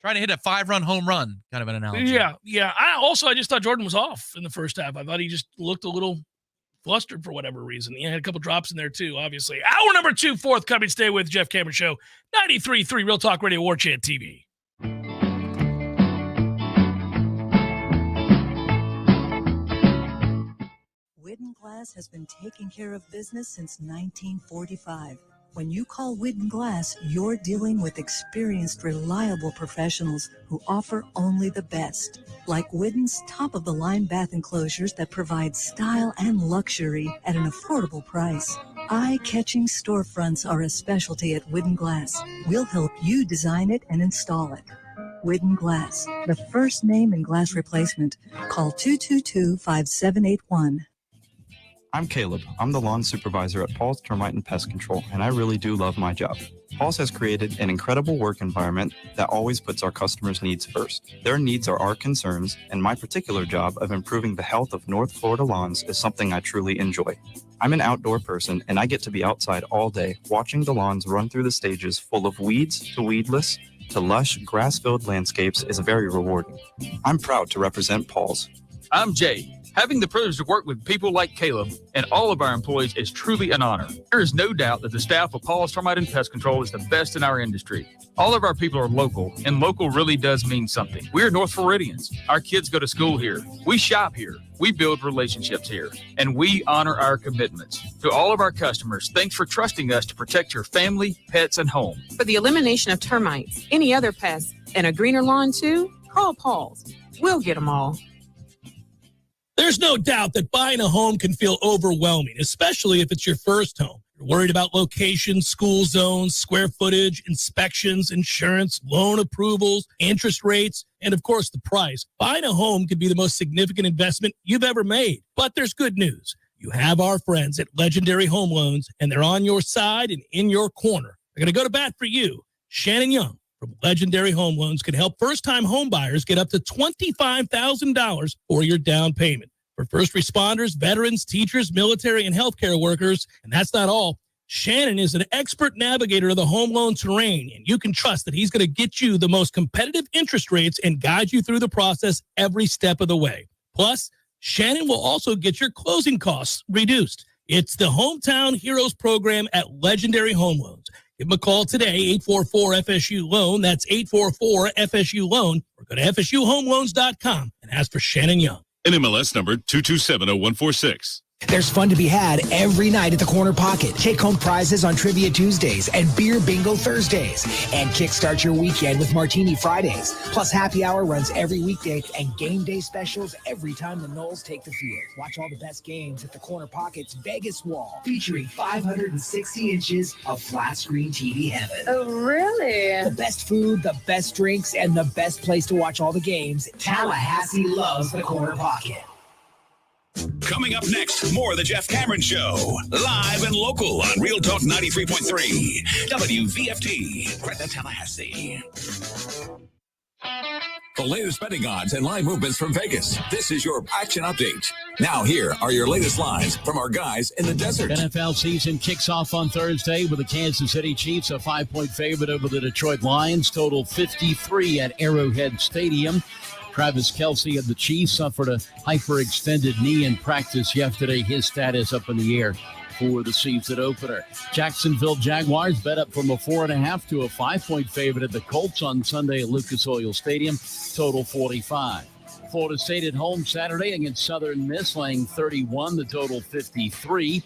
Trying to hit a 5-run home run, kind of an analogy. Yeah. I just thought Jordan was off in the first half. I thought he just looked a little flustered for whatever reason. He had a couple drops in there too, obviously. Hour number 2, forthcoming. Stay with Jeff Cameron Show, 93.3 Real Talk Radio, Warchant TV. Whidden Glass has been taking care of business since 1945. When you call Whidden Glass, you're dealing with experienced, reliable professionals who offer only the best. Like Whidden's top-of-the-line bath enclosures that provide style and luxury at an affordable price. eye-catching storefronts are a specialty at Wooden Glass. We'll help you design it and install it. Wooden Glass, the first name in glass replacement. Call 222-5781. I'm Caleb. I'm the lawn supervisor at Paul's Termite and Pest Control, and I really do love my job. Paul's has created an incredible work environment that always puts our customers' needs first. Their needs are our concerns, and my particular job of improving the health of North Florida lawns is something I truly enjoy. I'm an outdoor person, and I get to be outside all day, watching the lawns run through the stages full of weeds to weedless to lush, grass-filled landscapes is very rewarding. I'm proud to represent Paul's. I'm Jay. Having the privilege to work with people like Caleb and all of our employees is truly an honor. There is no doubt that the staff of Paul's Termite and Pest Control is the best in our industry. All of our people are local, and local really does mean something. We are North Floridians. Our kids go to school here. We shop here. We build relationships here, and we honor our commitments. To all of our customers, thanks for trusting us to protect your family, pets, and home. For the elimination of termites, any other pests, and a greener lawn too, call Paul's. We'll get them all. There's no doubt that buying a home can feel overwhelming, especially if it's your first home. You're worried about location, school zones, square footage, inspections, insurance, loan approvals, interest rates, and of course the price. Buying a home could be the most significant investment you've ever made. But there's good news. You have our friends at Legendary Home Loans, and they're on your side and in your corner. They're going to go to bat for you. Shannon Young from Legendary Home Loans can help first-time home buyers get up to $25,000 for your down payment. For first responders, veterans, teachers, military, and healthcare workers, and that's not all, Shannon is an expert navigator of the home loan terrain, and you can trust that he's going to get you the most competitive interest rates and guide you through the process every step of the way. Plus, Shannon will also get your closing costs reduced. It's the Hometown Heroes program at Legendary Home Loans. Give them a call today, 844-FSU-LOAN. That's 844-FSU-LOAN. Or go to FSUHomeLoans.com and ask for Shannon Young. NMLS number 2270-146. There's fun to be had every night at the Corner Pocket. Take home prizes on Trivia Tuesdays and Beer Bingo Thursdays. And kickstart your weekend with Martini Fridays. Plus, happy hour runs every weekday and game day specials every time the Noles take the field. Watch all the best games at the Corner Pocket's Vegas Wall, featuring 560 inches of flat screen TV heaven. Oh, really? The best food, the best drinks, and the best place to watch all the games. Tallahassee loves the Corner Pocket. Coming up next, more of the Jeff Cameron Show. Live and local on Real Talk 93.3. WVFT, Greta, Tallahassee. The latest betting odds and live movements from Vegas. This is your action update. Now here are your latest lines from our guys in the desert. NFL season kicks off on Thursday with the Kansas City Chiefs, a 5-point favorite over the Detroit Lions. Total 53 at Arrowhead Stadium. Travis Kelce of the Chiefs suffered a hyperextended knee in practice yesterday. His status up in the air for the season opener. Jacksonville Jaguars bet up from a 4.5 to a 5-point favorite at the Colts on Sunday at Lucas Oil Stadium. Total 45. Florida State at home Saturday against Southern Miss, laying 31, the total 53.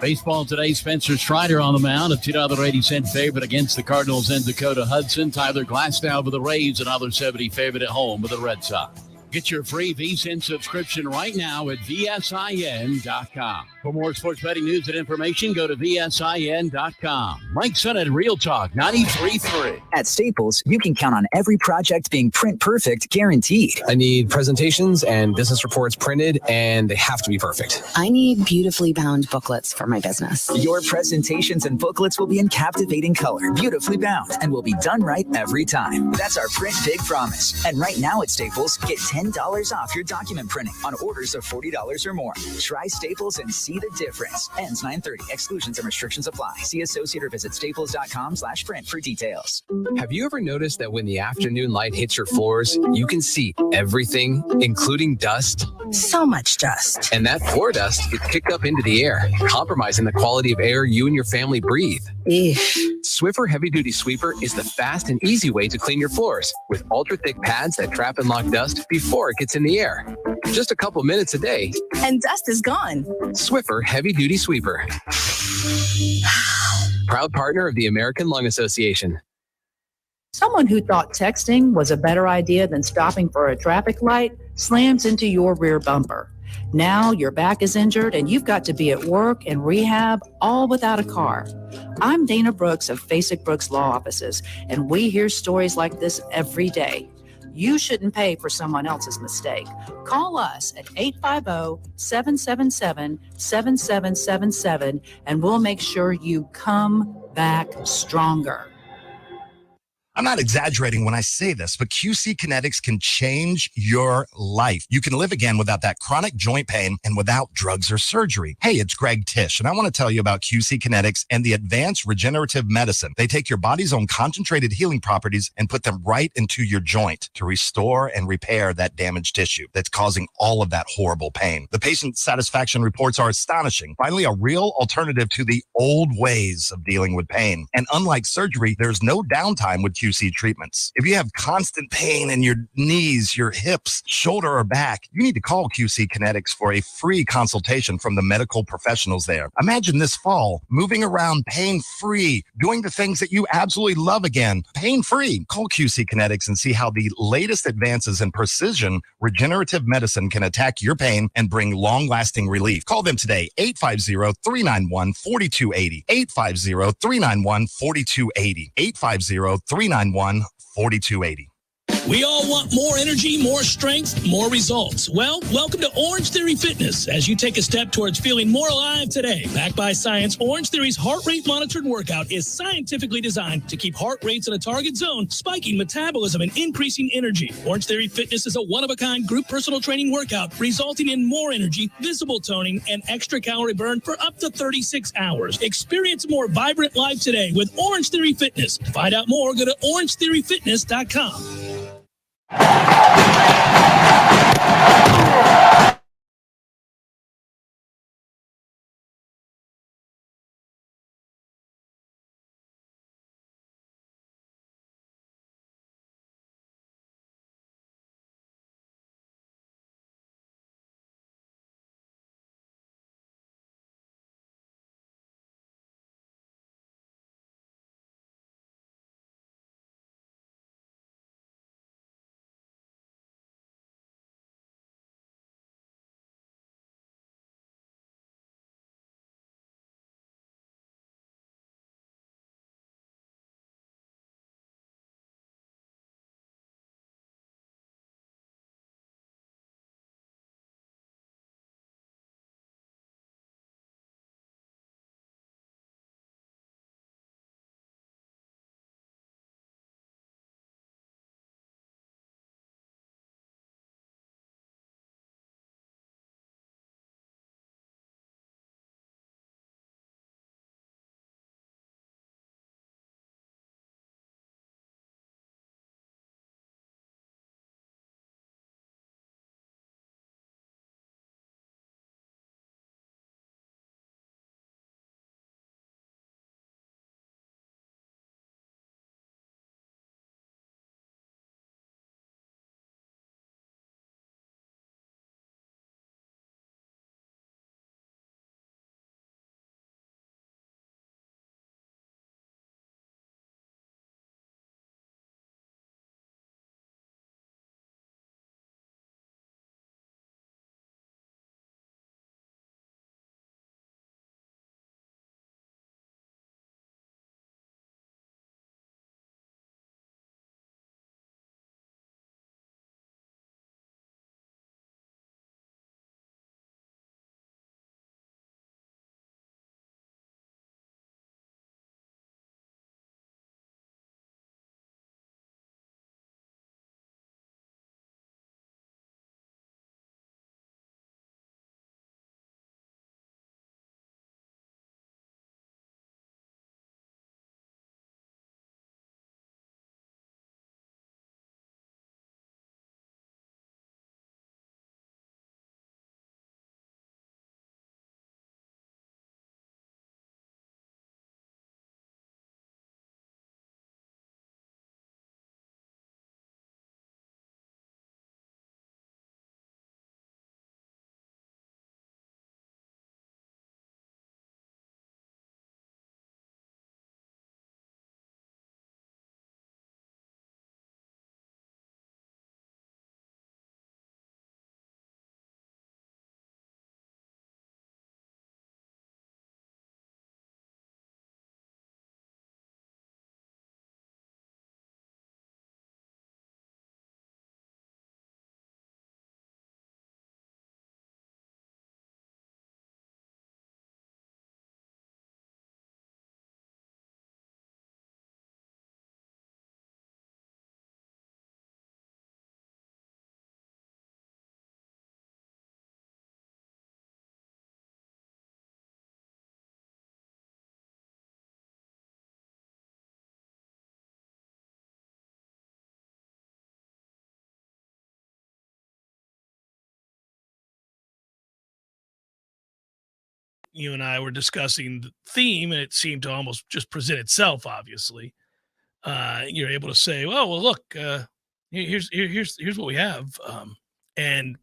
Baseball today, Spencer Strider on the mound, a $2.80 favorite against the Cardinals and Dakota Hudson. Tyler Glasnow for the Rays, another $70 favorite at home with the Red Sox. Get your free VSiN subscription right now at VSIN.com. For more sports betting news and information, go to VSIN.com. Mike Son at Real Talk 93.3. At Staples, you can count on every project being print perfect, guaranteed. I need presentations and business reports printed, and they have to be perfect. I need beautifully bound booklets for my business. Your presentations and booklets will be in captivating color, beautifully bound, and will be done right every time. That's our Print Big promise. And right now at Staples, get $10 off your document printing on orders of $40 or more. Try Staples and see the difference. Ends 9/30. Exclusions and restrictions apply. See associate or visit staples.com/print for details. Have you ever noticed that when the afternoon light hits your floors, you can see everything, including dust? So much dust. And that floor dust gets kicked up into the air, compromising the quality of air you and your family breathe. Swiffer Heavy Duty Sweeper is the fast and easy way to clean your floors with ultra-thick pads that trap and lock dust before it gets in the air. Just a couple minutes a day, And dust is gone. Swiffer Heavy Duty Sweeper. Proud partner of the American Lung Association. Someone who thought texting was a better idea than stopping for a traffic light slams into your rear bumper. Now your back is injured and you've got to be at work and rehab, all without a car. I'm Dana Brooks of Basic Brooks Law Offices, and we hear stories like this every day. You shouldn't pay for someone else's mistake. Call us at 850-777-7777 and we'll make sure you come back stronger. I'm not exaggerating when I say this, but QC Kinetics can change your life. You can live again without that chronic joint pain and without drugs or surgery. Hey, it's Greg Tish, and I want to tell you about QC Kinetics and the advanced regenerative medicine. They take your body's own concentrated healing properties and put them right into your joint to restore and repair that damaged tissue that's causing all of that horrible pain. The patient satisfaction reports are astonishing. Finally, a real alternative to the old ways of dealing with pain. And unlike surgery, there's no downtime with QC treatments. If you have constant pain in your knees, your hips, shoulder, or back, you need to call QC Kinetics for a free consultation from the medical professionals there. Imagine this fall, moving around pain-free, doing the things that you absolutely love again, pain-free. Call QC Kinetics and see how the latest advances in precision regenerative medicine can attack your pain and bring long-lasting relief. Call them today, 850-391-4280, 850-391-4280, 850-391-4280. We all want more energy, more strength, more results. Well, welcome to Orange Theory Fitness as you take a step towards feeling more alive today. Backed by science, Orange Theory's heart rate monitored workout is scientifically designed to keep heart rates in a target zone, spiking metabolism and increasing energy. Orange Theory Fitness is a one-of-a-kind group personal training workout resulting in more energy, visible toning, and extra calorie burn for up to 36 hours. Experience a more vibrant life today with Orange Theory Fitness. To find out more, go to orangetheoryfitness.com. you and I were discussing the theme, and it seemed to almost just present itself, obviously. You're able to say, well, look, here's what we have. And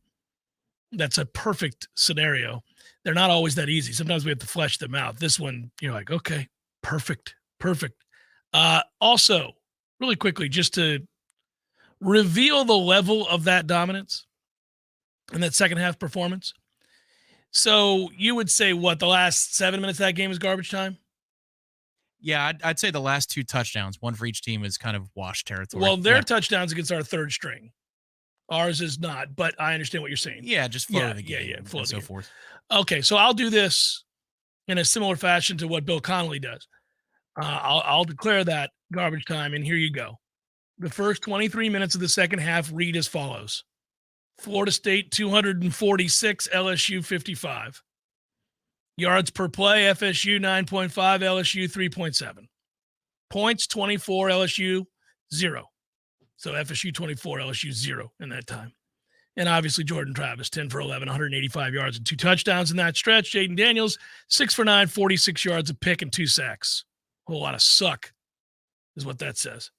that's a perfect scenario. They're not always that easy. Sometimes we have to flesh them out. This one, you're like, okay, perfect. Also, really quickly, just to reveal the level of that dominance and that second half performance. So you would say what, the last 7 minutes of that game is garbage time? Yeah, I'd say the last 2 touchdowns, one for each team, is kind of wash territory. Well, their touchdowns against our third string. Ours is not, but I understand what you're saying. Yeah, just flow the game and so forth. Okay, so I'll do this in a similar fashion to what Bill Connolly does. I'll declare that garbage time, and here you go. The first 23 minutes of the second half read as follows. Florida State 246, LSU 55. Yards per play, FSU 9.5, LSU 3.7. Points 24, LSU 0. So FSU 24, LSU 0 in that time. And obviously Jordan Travis, 10 for 11, 185 yards and 2 touchdowns in that stretch. Jaden Daniels, 6 for 9, 46 yards, a pick, and 2 sacks. A whole lot of suck is what that says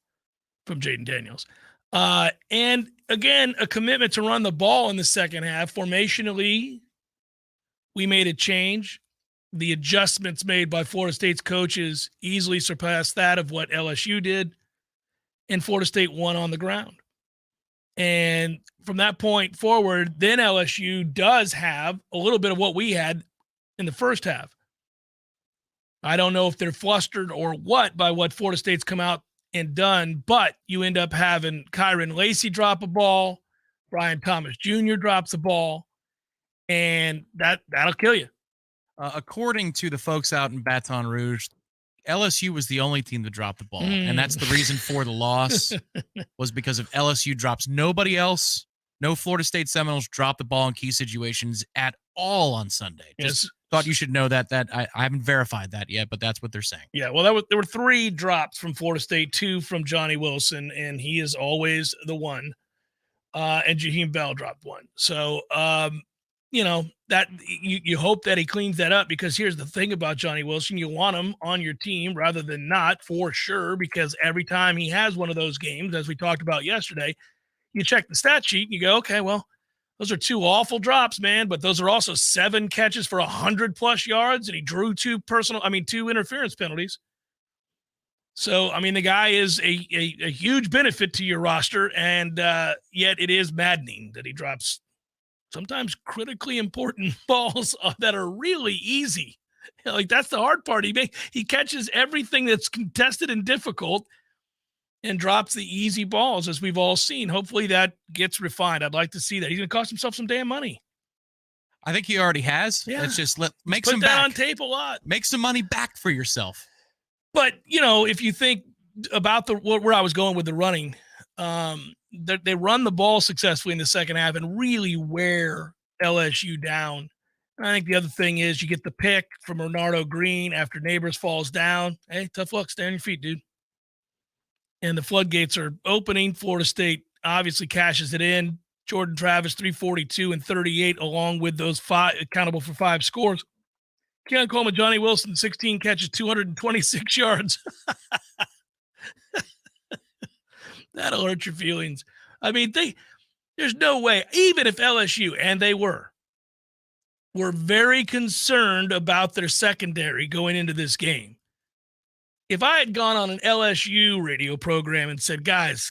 from Jaden Daniels. And again, a commitment to run the ball in the second half. Formationally, we made a change. The adjustments made by Florida State's coaches easily surpassed that of what LSU did, and Florida State won on the ground. And from that point forward, then LSU does have a little bit of what we had in the first half. I don't know if they're flustered or what by what Florida State's come out and done, but you end up having Kyron Lacey drop a ball, Brian Thomas Jr. drops the ball, and that'll kill you. According to the folks out in Baton Rouge, LSU was the only team to drop the ball, and that's the reason for the loss was because of LSU drops. Nobody else, no Florida State Seminoles dropped the ball in key situations at all on Sunday. Just thought you should know that. I haven't verified that yet, but that's what they're saying. Yeah, well, there were 3 drops from Florida State, 2 from Johnny Wilson, and he is always the one. And Jaheim Bell dropped 1. So, that you hope that he cleans that up, because here's the thing about Johnny Wilson. You want him on your team rather than not, for sure, because every time he has one of those games, as we talked about yesterday, you check the stat sheet and you go, okay, well, those are 2 awful drops, man, but those are also 7 catches for 100+ yards, and he drew 2 interference penalties. So, the guy is a huge benefit to your roster, and yet it is maddening that he drops sometimes critically important balls that are really easy. Like, that's the hard part. He catches everything that's contested and difficult and drops the easy balls, as we've all seen. Hopefully that gets refined. I'd like to see that. He's going to cost himself some damn money. I think he already has. Yeah. It's just make Put some that back on tape a lot. Make some money back for yourself. But, if you think about where I was going with the running, they run the ball successfully in the second half and really wear LSU down. And I think the other thing is you get the pick from Renardo Green after Neighbors falls down. Hey, tough luck. Stay on your feet, dude. And the floodgates are opening. Florida State obviously cashes it in. Jordan Travis, 342 and 38, along with those 5, accountable for 5 scores. Keon Coleman, Johnny Wilson, 16 catches, 226 yards. That'll hurt your feelings. There's no way, even if LSU, and they were very concerned about their secondary going into this game. If I had gone on an LSU radio program and said, guys,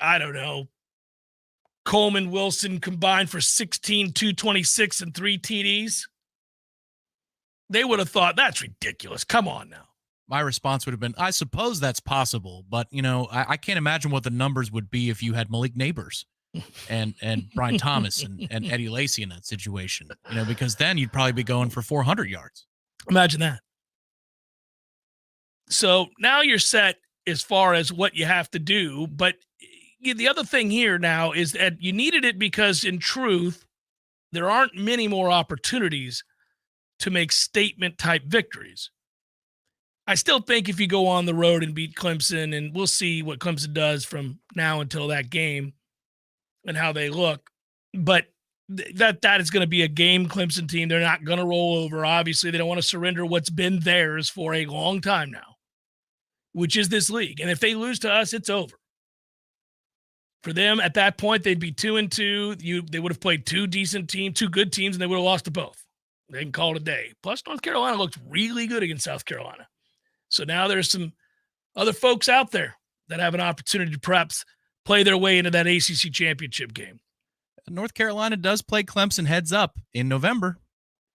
I don't know, Coleman, Wilson combined for 16, 226, and 3 TDs, they would have thought, that's ridiculous. Come on now. My response would have been, I suppose that's possible, but, I can't imagine what the numbers would be if you had Malik Neighbors and Brian Thomas and Eddie Lacy in that situation, because then you'd probably be going for 400 yards. Imagine that. So now you're set as far as what you have to do, but the other thing here now is that you needed it because, in truth, there aren't many more opportunities to make statement-type victories. I still think if you go on the road and beat Clemson, and we'll see what Clemson does from now until that game and how they look, but that is going to be a game Clemson team. They're not going to roll over. Obviously, they don't want to surrender what's been theirs for a long time now, which is this league. And if they lose to us, it's over. For them, at that point, they'd be 2-2. They would have played two good teams, and they would have lost to both. They can call it a day. Plus, North Carolina looked really good against South Carolina. So now there's some other folks out there that have an opportunity to perhaps play their way into that ACC championship game. North Carolina does play Clemson heads up in November.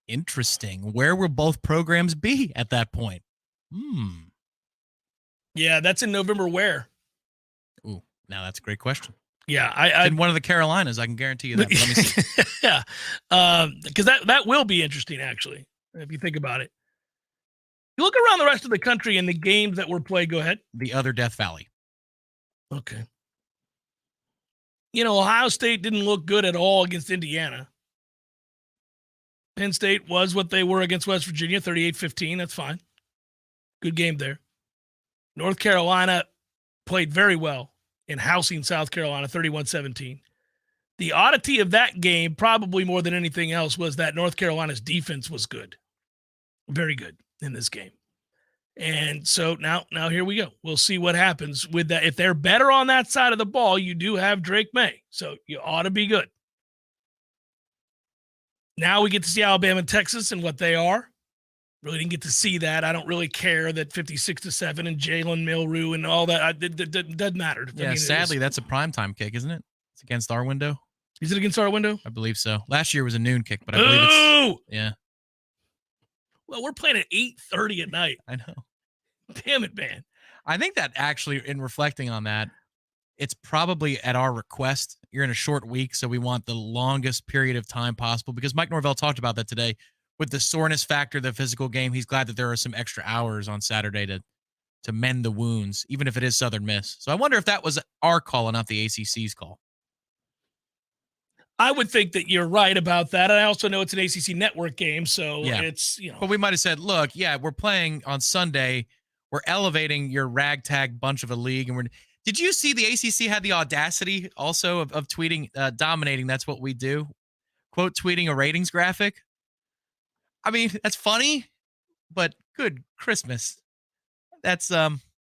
Interesting. Where will both programs be at that point? Yeah, that's in November where? Ooh, now that's a great question. Yeah, It's in one of the Carolinas, I can guarantee you that. But let me see. Yeah, because that will be interesting, actually, if you think about it. You look around the rest of the country and the games that were played. Go ahead. The other Death Valley. Okay. Ohio State didn't look good at all against Indiana. Penn State was what they were against West Virginia, 38-15. That's fine. Good game there. North Carolina played very well in housing South Carolina, 31-17. The oddity of that game, probably more than anything else, was that North Carolina's defense was good. Very good in this game. And so now here we go. We'll see what happens with that. If they're better on that side of the ball, you do have Drake May. So you ought to be good. Now we get to see Alabama and Texas and what they are. Really didn't get to see that. I don't really care that 56-7 and Jalen Milroe and all that. It doesn't matter. Yeah, sadly, that's a primetime kick, isn't it? It's against our window. Is it against our window? I believe so. Last year was a noon kick, but I believe it's... Yeah. Well, we're playing at 8:30 at night. I know. Damn it, man. I think that actually, in reflecting on that, it's probably at our request. You're in a short week, so we want the longest period of time possible because Mike Norvell talked about that today. With the soreness factor, the physical game, he's glad that there are some extra hours on Saturday to mend the wounds, even if it is Southern Miss. So I wonder if that was our call and not the ACC's call. I would think that you're right about that. And I also know it's an ACC network game, so it's, But we might have said, look, we're playing on Sunday. We're elevating your ragtag bunch of a league. And did you see the ACC had the audacity also of tweeting, dominating, that's what we do, quote, tweeting a ratings graphic? I mean, that's funny, but good Christmas. That's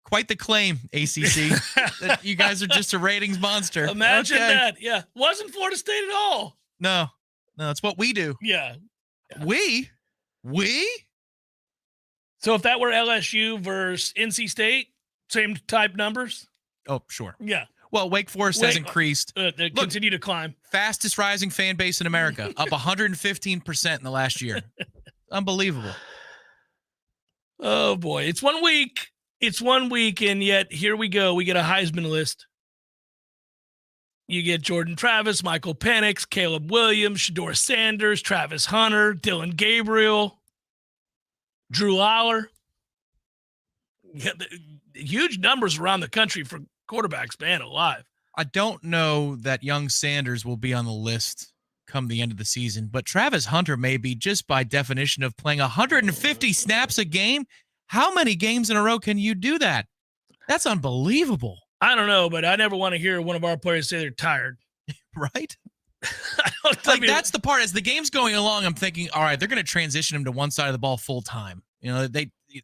quite the claim, ACC, that you guys are just a ratings monster. Imagine that. Yeah. Wasn't Florida State at all. No, it's what we do. Yeah. We? So if that were LSU versus NC State, same type numbers? Oh, sure. Yeah. Well, Wake Forest has increased. They continue to climb. Fastest rising fan base in America, up 115% in the last year. Unbelievable. Oh, boy. It's 1 week. And yet here we go. We get a Heisman list. You get Jordan Travis, Michael Penix, Caleb Williams, Shedeur Sanders, Travis Hunter, Dylan Gabriel, Drew Aller. Yeah, huge numbers around the country for quarterbacks, man, alive. I don't know that young Sanders will be on the list come the end of the season, but Travis Hunter may be, just by definition of playing 150 snaps a game. How many games in a row can you do that? That's unbelievable. I don't know, but I never want to hear one of our players say they're tired. Right? That's the part. As the game's going along, I'm thinking, all right, they're going to transition him to one side of the ball full time.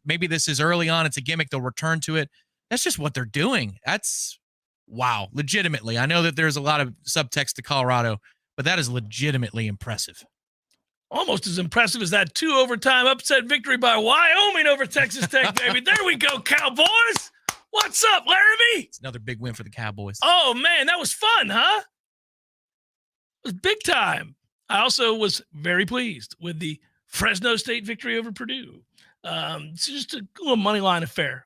Maybe this is early on. It's a gimmick. They'll return to it. That's just what they're doing. That's wow. Legitimately. I know that there's a lot of subtext to Colorado, but that is legitimately impressive. Almost as impressive as that 2 overtime upset victory by Wyoming over Texas Tech, baby. There we go, Cowboys. What's up, Laramie? It's another big win for the Cowboys. Oh, man, that was fun, huh? It was big time. I also was very pleased with the Fresno State victory over Purdue. It's just a little money line affair.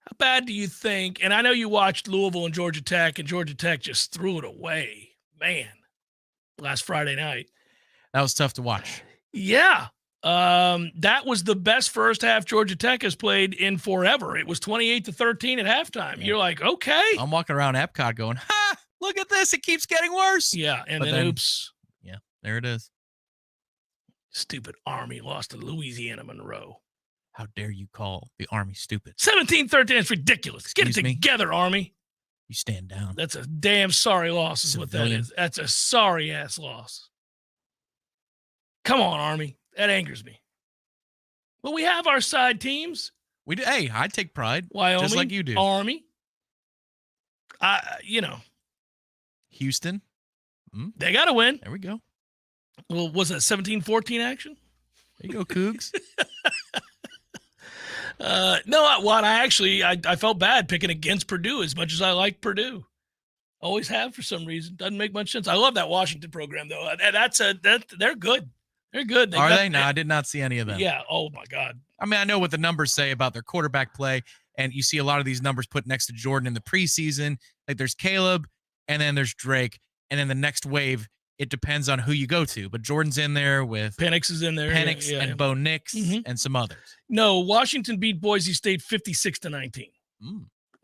How bad do you think, and I know you watched Louisville and Georgia Tech just threw it away, man, last Friday night. That was tough to watch. Yeah. That was the best first half Georgia Tech has played in forever. It was 28-13 at halftime. Yeah. You're like, okay. I'm walking around Epcot going, ha, look at this. It keeps getting worse. Yeah, and then oops. Yeah, there it is. Stupid Army lost to Louisiana Monroe. How dare you call the Army stupid? 17-13. It's ridiculous. Get it together, Army. You stand down. That's a damn sorry loss is what that is. That's a sorry-ass loss. Come on, Army. That angers me. Well, we have our side teams. We do. Hey, I take pride. Wyoming, just like you do. Army. Houston. They got to win. There we go. Well, was that 17-14 action? There you go, Cougs. I felt bad picking against Purdue as much as I like Purdue. Always have for some reason. Doesn't make much sense. I love that Washington program, though. They're good. They're good. Are they? No, I did not see any of them. Yeah. Oh, my God. I mean, I know what the numbers say about their quarterback play, and you see a lot of these numbers put next to Jordan in the preseason. Like there's Caleb, and then there's Drake, and then the next wave, it depends on who you go to. But Jordan's in there with Penix is in there. And Bo Nix and some others. No, Washington beat Boise State 56-19.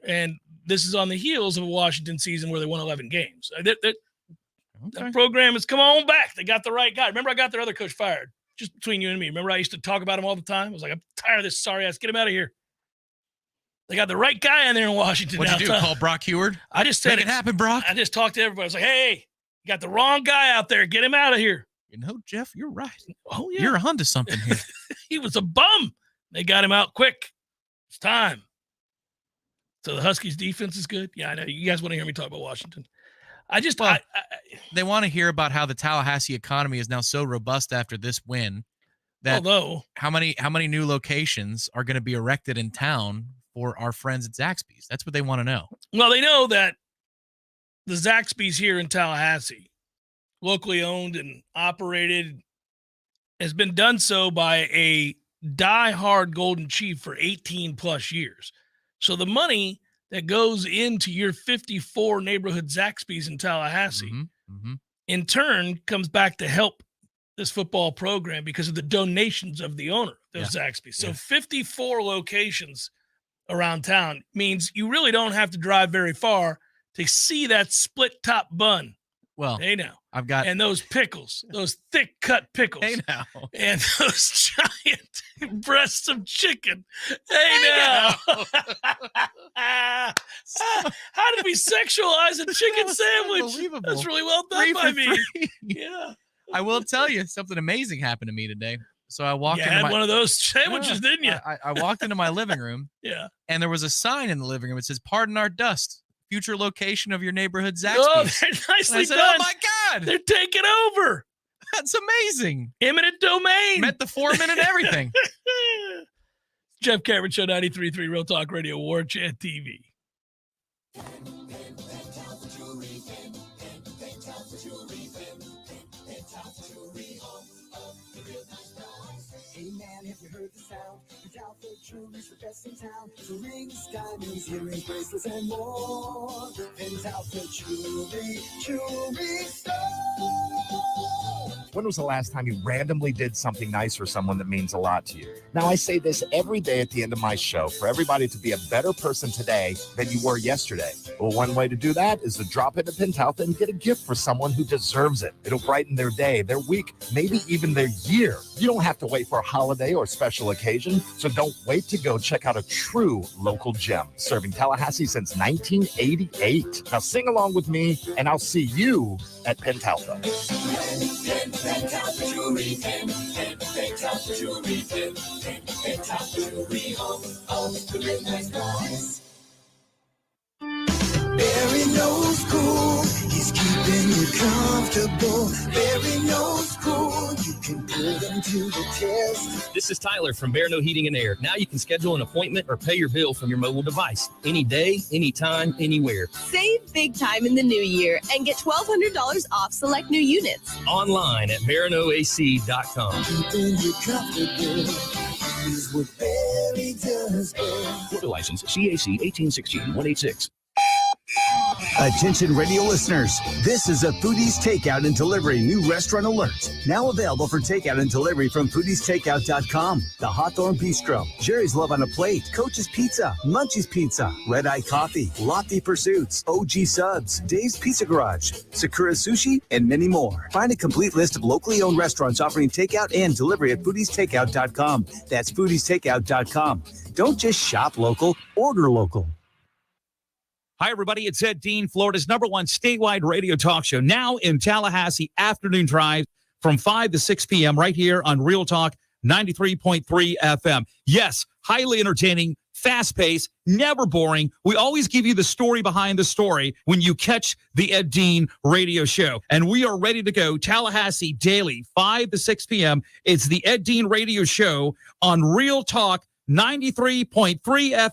And this is on the heels of a Washington season where they won 11 games. That program has come on back. They got the right guy. Remember, I got their other coach fired. Just between you and me. Remember, I used to talk about him all the time? I was like, I'm tired of this sorry ass. Get him out of here. They got the right guy in there in Washington. What'd you do? Call Brock Heward? I just said Make it happen, Brock. I just talked to everybody. I was like, hey, you got the wrong guy out there. Get him out of here. You know, Jeff, you're right. Oh, yeah. You're onto something here. He was a bum. They got him out quick. It's time. So the Huskies defense is good. Yeah, I know. You guys want to hear me talk about Washington. They want to hear about how the Tallahassee economy is now so robust after this win that how many new locations are going to be erected in town for our friends at Zaxby's. That's what they want to know. Well, they know that the Zaxby's here in Tallahassee, locally owned and operated, has been done so by a die-hard Golden Chief for 18 plus years. So the money that goes into your 54 neighborhood Zaxby's in Tallahassee, in turn, comes back to help this football program because of the donations of the owner of those Zaxby's. So 54 locations around town means you really don't have to drive very far to see that split top bun. Well, hey now. And those pickles, those thick cut pickles. Hey now. And those giant breasts of chicken. Hey now. How did we sexualize a chicken sandwich? Unbelievable. That's really well done by me. Yeah. I will tell you something amazing happened to me today. So I walked into one of those sandwiches, didn't you? I walked into my living room. Yeah. And there was a sign in the living room. It says, "Pardon our dust. Future location of your neighborhood Zaxby's." Oh, they're nicely said, done. Oh my God. They're taking over. That's amazing. Eminent domain. Met the foreman and everything. Jeff Cameron Show, 93.3 Real Talk Radio, Warchant TV. Hey man, have you heard the sound? Pentalpha Jewelry's the best in town. So rings, diamonds, earrings, bracelets, and more. Pentalpha Jewelry Store. When was the last time you randomly did something nice for someone that means a lot to you? Now, I say this every day at the end of my show for everybody to be a better person today than you were yesterday. Well, one way to do that is to drop into Pentalpha and get a gift for someone who deserves it. It'll brighten their day, their week, maybe even their year. You don't have to wait for a holiday or special occasion, so don't wait to go check out a true local gem serving Tallahassee since 1988. Now, sing along with me, and I'll see you at Pentalpha. Pentalpha Jewelry, Pentalpha Jewelry, Pentalpha Jewelry, home of the midnight boys. Barry knows cool, he's keeping you comfortable. Barry knows cool, you can put him to the test. This is Tyler from Bear No Heating and Air. Now you can schedule an appointment or pay your bill from your mobile device. Any day, anytime, anywhere. Save big time in the new year and get $1,200 off select new units. Online at BaranoAC.com. Keeping you comfortable is what Barry does best. Florida license CAC 1816-186. Attention radio listeners, this is a Foodies Takeout and Delivery new restaurant alert. Now available for takeout and delivery from foodiestakeout.com. The Hawthorne Bistro, Jerry's Love on a Plate, Coach's Pizza, Munchie's Pizza, Red Eye Coffee, Lofty Pursuits, OG Subs, Dave's Pizza Garage, Sakura Sushi, and many more. Find a complete list of locally owned restaurants offering takeout and delivery at foodiestakeout.com. That's foodiestakeout.com. Don't just shop local, order local. Hi, everybody. It's Ed Dean, Florida's #1 statewide radio talk show, now in Tallahassee afternoon drive from 5 to 6 p.m. right here on Real Talk 93.3 FM. Yes, highly entertaining, fast-paced, never boring. We always give you the story behind the story when you catch the Ed Dean radio show. And we are ready to go. Tallahassee daily, 5 to 6 p.m. It's the Ed Dean radio show on Real Talk 93.3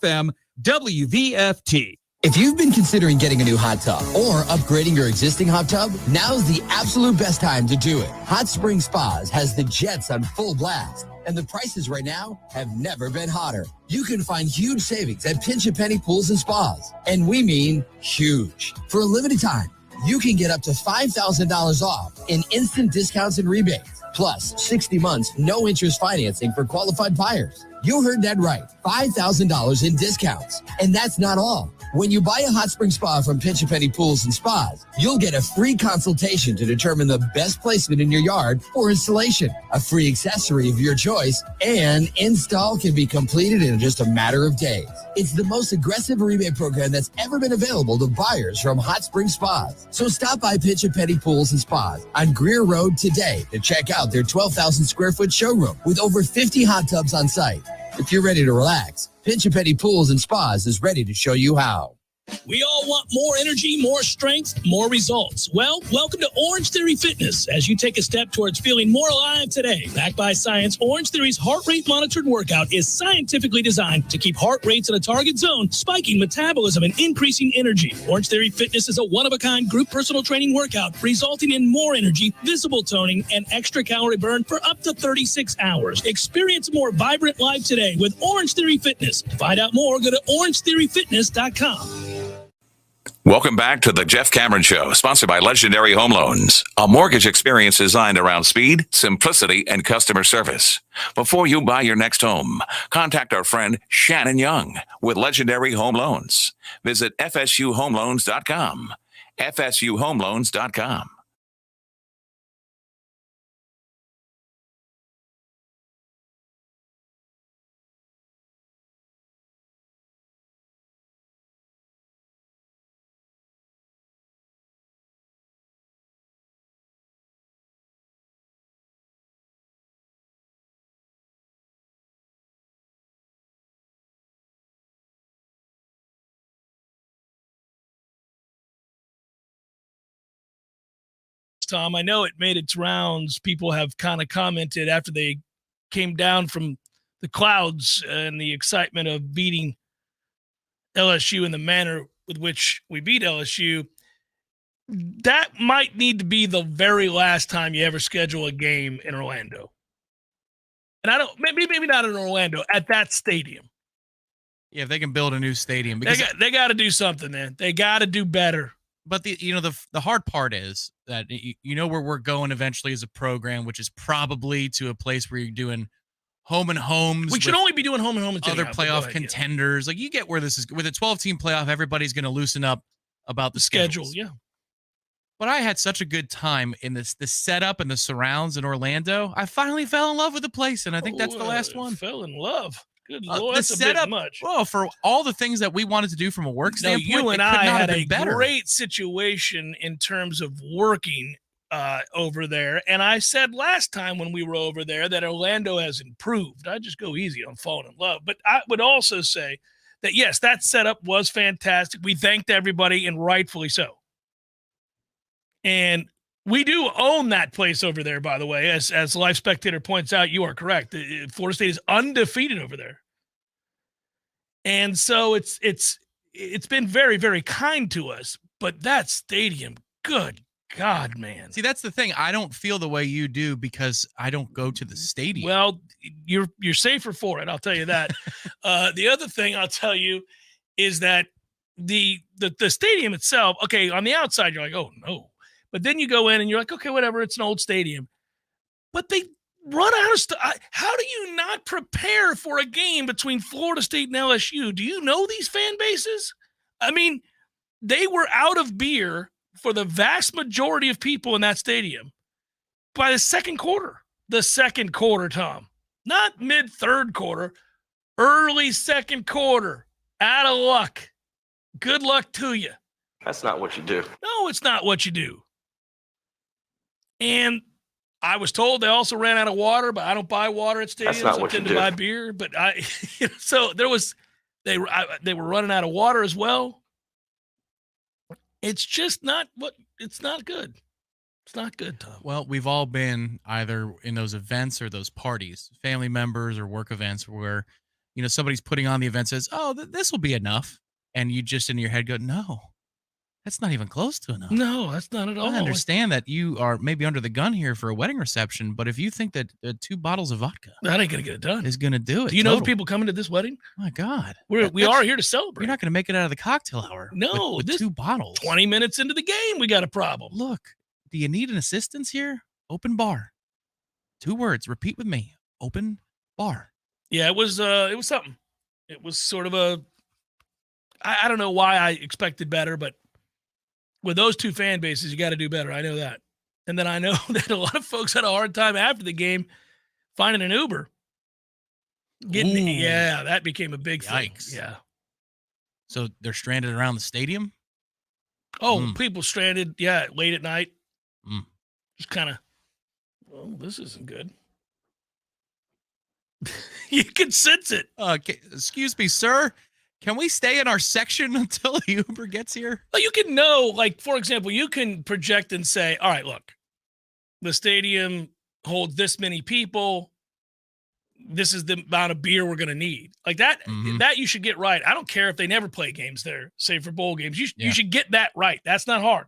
FM WVFT. If you've been considering getting a new hot tub or upgrading your existing hot tub, now's the absolute best time to do it. Hot Spring Spas has the jets on full blast, and the prices right now have never been hotter. You can find huge savings at Pinch a Penny Pools and Spas, and we mean huge. For a limited time, you can get up to $5,000 off in instant discounts and rebates, plus 60 months no interest financing for qualified buyers. You heard that right, $5,000 in discounts. And that's not all. When you buy a hot spring spa from Pinch a Penny Pools and Spas, you'll get a free consultation to determine the best placement in your yard for installation, a free accessory of your choice, and install can be completed in just a matter of days. It's the most aggressive rebate program that's ever been available to buyers from Hot Spring Spas. So stop by Pinch a Penny Pools and Spas on Greer Road today to check out their 12,000 square foot showroom with over 50 hot tubs on site. If you're ready to relax, Pinch a Penny Pools and Spas is ready to show you how. We all want more energy, more strength, more results. Well, welcome to Orange Theory Fitness as you take a step towards feeling more alive today. Backed by science, Orange Theory's heart rate monitored workout is scientifically designed to keep heart rates in a target zone, spiking metabolism and increasing energy. Orange Theory Fitness is a one-of-a-kind group personal training workout resulting in more energy, visible toning, and extra calorie burn for up to 36 hours. Experience a more vibrant life today with Orange Theory Fitness. To find out more, go to orangetheoryfitness.com. Welcome back to the Jeff Cameron Show, sponsored by Legendary Home Loans, a mortgage experience designed around speed, simplicity, and customer service. Before you buy your next home, contact our friend Shannon Young with Legendary Home Loans. Visit FSUHomeLoans.com. FSUHomeLoans.com. Tom, I know it made its rounds. People have kind of commented after they came down from the clouds and the excitement of beating LSU in the manner with which we beat LSU. That might need to be the very last time you ever schedule a game in Orlando. And I don't, maybe not in Orlando, at that stadium. Yeah, if they can build a new stadium, because they got to do something, man. They got to do better. But the hard part is that you know where we're going eventually as a program, which is probably to a place where you're doing home and homes. We should only be doing home and homes. Other playoff contenders. Like, you get where this is. With a 12-team playoff, everybody's going to loosen up about the schedule. schedules. Yeah. But I had such a good time in the setup and the surrounds in Orlando. I finally fell in love with the place, and I think that's the last one. Fell in love. Good Lord, the that's setup, a bit much. Well, for all the things that we wanted to do from a work standpoint, you and I had a better. Great situation in terms of working over there. And I said last time when we were over there that Orlando has improved. I just go easy on falling in love. But I would also say that, yes, that setup was fantastic. We thanked everybody, and rightfully so. And we do own that place over there, by the way. As Live Spectator points out, you are correct. Florida State is undefeated over there. And so it's been very, very kind to us. But that stadium, good God, man. See, that's the thing. I don't feel the way you do because I don't go to the stadium. Well, you're safer for it, I'll tell you that. The other thing I'll tell you is that the stadium itself, okay, on the outside, you're like, oh, no. But then you go in and you're like, okay, whatever, it's an old stadium. But they run out of stuff. How do you not prepare for a game between Florida State and LSU? Do you know these fan bases? I mean, they were out of beer for the vast majority of people in that stadium by the second quarter. The second quarter, Tom. Not mid-third quarter. Early second quarter. Out of luck. Good luck to you. That's not what you do. No, it's not what you do. And I was told they also ran out of water, but I don't buy water at stadiums. That's not what I tend you to do. buy beer, but so there was they were running out of water as well. It's just not it's not good. It's not good, Tom. Well, we've all been either in those events or those parties, family members or work events where, somebody's putting on the event, says, oh, this will be enough. And you just in your head go, no, that's not even close to enough. No, that's not at all. I understand that you are maybe under the gun here for a wedding reception, but if you think that 2 bottles of vodka that ain't going to get it done, is going to do it. Do you know the people coming to this wedding? My God. We are here to celebrate. You're not going to make it out of the cocktail hour. No, with 2 bottles. 20 minutes into the game, we got a problem. Look, do you need an assistance here? Open bar. 2 words. Repeat with me. Open bar. Yeah, it was something. It was sort of I don't know why I expected better, but with those 2 fan bases, you got to do better. I know that. And then I know that a lot of folks had a hard time after the game finding an Uber. That became a big thing. Yeah. So they're stranded around the stadium? Oh, people stranded, late at night. Just kind of, this isn't good. You can sense it. Excuse me, sir. Can we stay in our section until the Uber gets here? Well, you can know, like, for example, you can project and say, all right, look, the stadium holds this many people. This is the amount of beer we're going to need. Like that, that you should get right. I don't care if they never play games there, save for bowl games. You should get that right. That's not hard.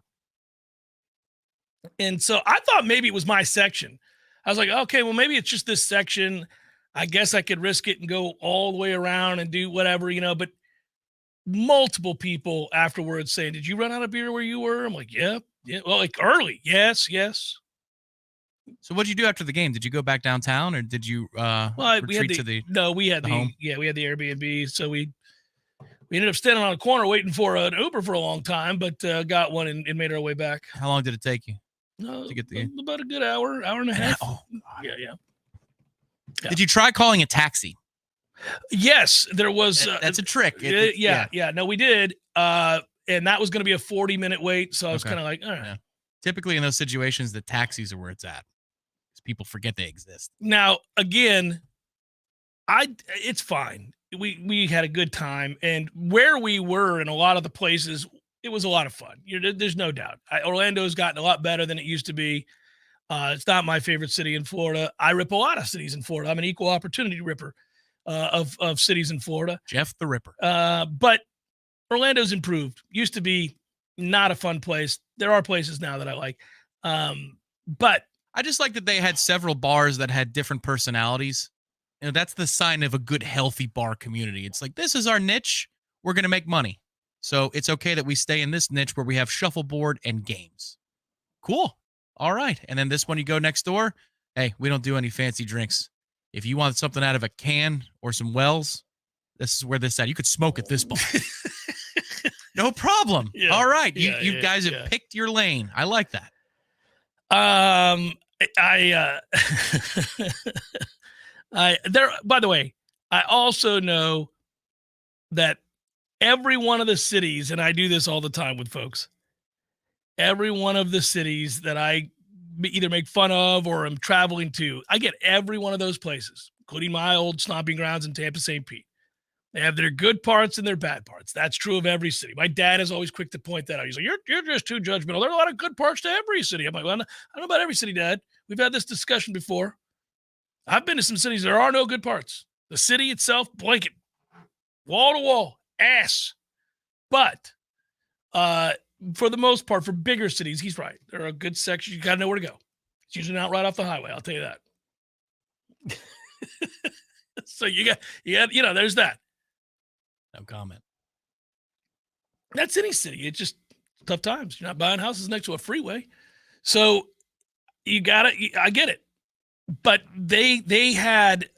And so I thought maybe it was my section. I was like, okay, well, maybe it's just this section. I guess I could risk it and go all the way around and do whatever, but multiple people afterwards saying, did you run out of beer where you were? I'm like, yeah. Well, like early. Yes. So what did you do after the game? Did you go back downtown or did you retreat to the we had the home? Yeah, we had the Airbnb. So we ended up standing on a corner waiting for an Uber for a long time, but got one and made our way back. How long did it take you to get the about a good hour and a half. Oh, yeah. Did you try calling a taxi? Yes, there was. That's a trick. No, we did. And that was going to be a 40-minute wait. So I was kind of like, all right. Yeah. Typically in those situations, the taxis are where it's at. Because people forget they exist. Now, again, it's fine. We had a good time. And where we were in a lot of the places, it was a lot of fun. There's no doubt. Orlando's gotten a lot better than it used to be. It's not my favorite city in Florida. I rip a lot of cities in Florida. I'm an equal opportunity ripper of cities in Florida. Jeff the Ripper. But Orlando's improved. Used to be not a fun place. There are places now that I like. But I just like that they had several bars that had different personalities. That's the sign of a good, healthy bar community. It's like, this is our niche. We're going to make money. So it's okay that we stay in this niche where we have shuffleboard and games. Cool. All right. And then this one, you go next door. Hey, we don't do any fancy drinks. If you want something out of a can or some Wells, this is where this at. You could smoke at this bar. No problem. Yeah. All right. You guys have picked your lane. I like that. By the way, I also know that every one of the cities, and I do this all the time with folks, every one of the cities that I either make fun of or am traveling to, I get every one of those places, including my old stomping grounds in Tampa, St. Pete. They have their good parts and their bad parts. That's true of every city. My dad is always quick to point that out. He's like, you're just too judgmental. There are a lot of good parts to every city. I'm like, well, I don't know about every city, Dad. We've had this discussion before. I've been to some cities. There are no good parts. The city itself, blanket, wall to wall, ass. But for the most part, for bigger cities, he's right. There are a good section. You got to know where to go. It's usually not right off the highway. I'll tell you that. So you got, there's that. No comment. That's any city. It's just tough times. You're not buying houses next to a freeway. So I get it. But they had,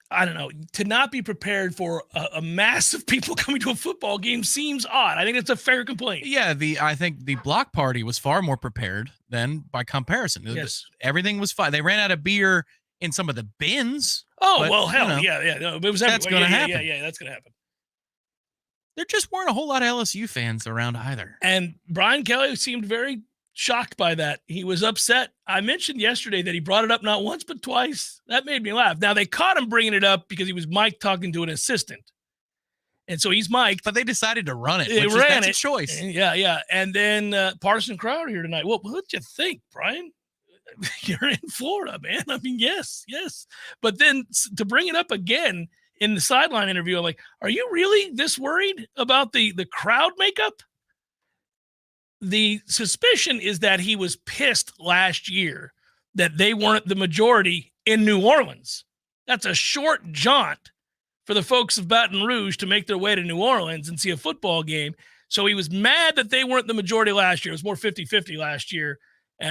I don't know, to not be prepared for a mass of people coming to a football game seems odd. I think it's a fair complaint. Yeah, I think the block party was far more prepared than by comparison. Yes. Everything was fine. They ran out of beer in some of the bins. Oh, but, well, hell, yeah. No, it was that's going to happen. Yeah, that's going to happen. There just weren't a whole lot of LSU fans around either. And Brian Kelly seemed very shocked by that. He was upset. I mentioned yesterday that he brought it up not once but twice. That made me laugh. Now, they caught him bringing it up because he was Mike talking to an assistant. And so he's Mike. But they decided to run it. That's a choice. Yeah. And then Partisan Crowder here tonight. Well, what'd you think, Brian? You're in Florida, man. I mean, yes. But then to bring it up again in the sideline interview, I'm like, are you really this worried about the crowd makeup? The suspicion is that he was pissed last year that they weren't the majority in New Orleans. That's a short jaunt for the folks of Baton Rouge to make their way to New Orleans and see a football game. So he was mad that they weren't the majority last year. It was more 50-50 last year.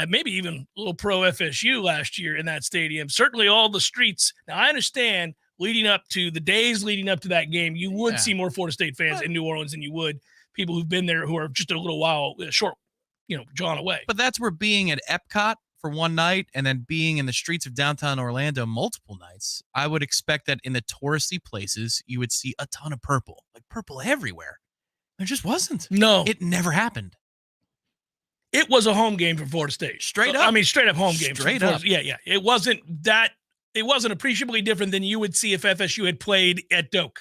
Maybe even a little pro FSU last year in that stadium. Certainly all the streets. Now, I understand leading up to the days leading up to that game, you would see more Florida State fans in New Orleans than you would people who've been there who are just a little while short, drawn away. But that's where being at Epcot for one night and then being in the streets of downtown Orlando multiple nights, I would expect that in the touristy places, you would see a ton of purple, like purple everywhere. There just wasn't. No. It never happened. It was a home game for Florida State. Straight up. I mean, straight up home game. Straight up. Yeah. It wasn't appreciably different than you would see if FSU had played at Doak.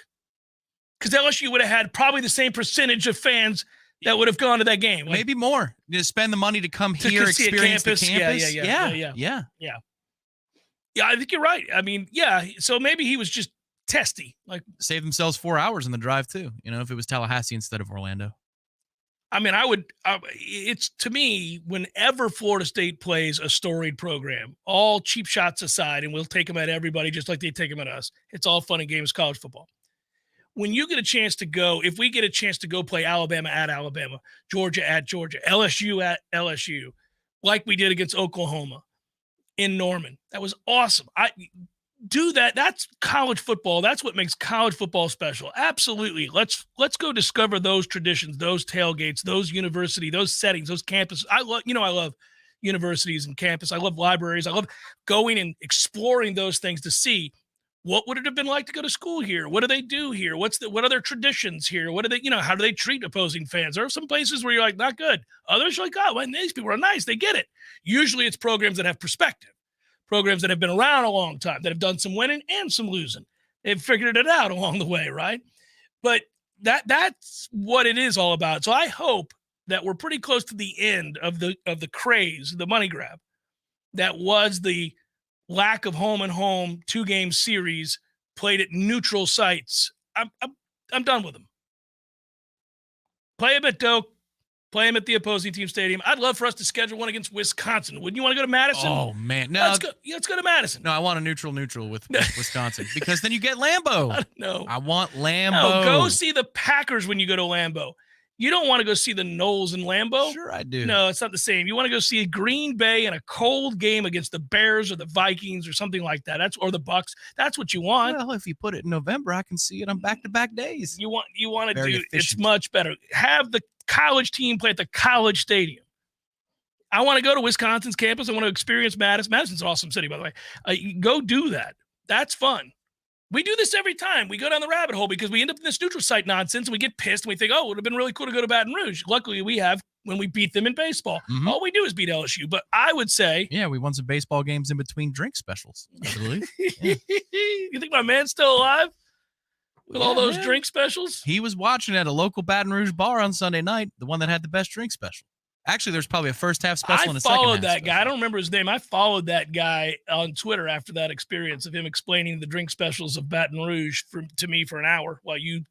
Because LSU would have had probably the same percentage of fans that would have gone to that game. Maybe more. You spend the money to come here, experience the campus. Yeah, I think you're right. I mean, so maybe he was just testy. Like, save themselves 4 hours in the drive, too, if it was Tallahassee instead of Orlando. I mean, it's to me, whenever Florida State plays a storied program, all cheap shots aside, and we'll take them at everybody just like they take them at us. It's all fun and games, college football. When you get a chance to go, if we get a chance to go play Alabama at Alabama, Georgia at Georgia, LSU at LSU, like we did against Oklahoma in Norman, that was awesome. I do that. That's college football. That's what makes college football special. Absolutely. Let's go discover those traditions, those tailgates, those university, those settings, those campuses. I love universities and campus. I love libraries. I love going and exploring those things to see what would it have been like to go to school here? What do they do here? What are their traditions here? What do they, how do they treat opposing fans? There are some places where you're like, not good. Others are like, oh, well, these people are nice. They get it. Usually it's programs that have perspective, programs that have been around a long time, that have done some winning and some losing. They've figured it out along the way, right? But that's what it is all about. So I hope that we're pretty close to the end of the craze, the money grab. That was the lack of home and home 2-game series played at neutral sites. I'm done with them. Play them at Doak. Play them at the opposing team stadium. I'd love for us to schedule one against Wisconsin. Wouldn't you want to go to Madison? Oh, man. No, let's go to Madison. No, I want a neutral with Wisconsin because then you get Lambeau. No. I want Lambeau. No, go see the Packers when you go to Lambeau. You don't want to go see the Knowles in Lambeau. Sure I do. No, it's not the same. You want to go see Green Bay in a cold game against the Bears or the Vikings or something like that. Or the Bucks. That's what you want. Well, if you put it in November, I can see it on back-to-back days. You want to do it. It's much better. Have the college team play at the college stadium. I want to go to Wisconsin's campus. I want to experience Madison. Madison's an awesome city, by the way. Go do that. That's fun. We do this every time. We go down the rabbit hole because we end up in this neutral site nonsense and we get pissed and we think, oh, it would have been really cool to go to Baton Rouge. Luckily, we have when we beat them in baseball. Mm-hmm. All we do is beat LSU. But I would say... Yeah, we won some baseball games in between drink specials, I believe. Yeah. You think my man's still alive with all those drink specials? He was watching at a local Baton Rouge bar on Sunday night, the one that had the best drink special. Actually, there's probably a first half special and a second half. I followed that guy. I don't remember his name. I followed that guy on Twitter after that experience of him explaining the drink specials of Baton Rouge to me for an hour while you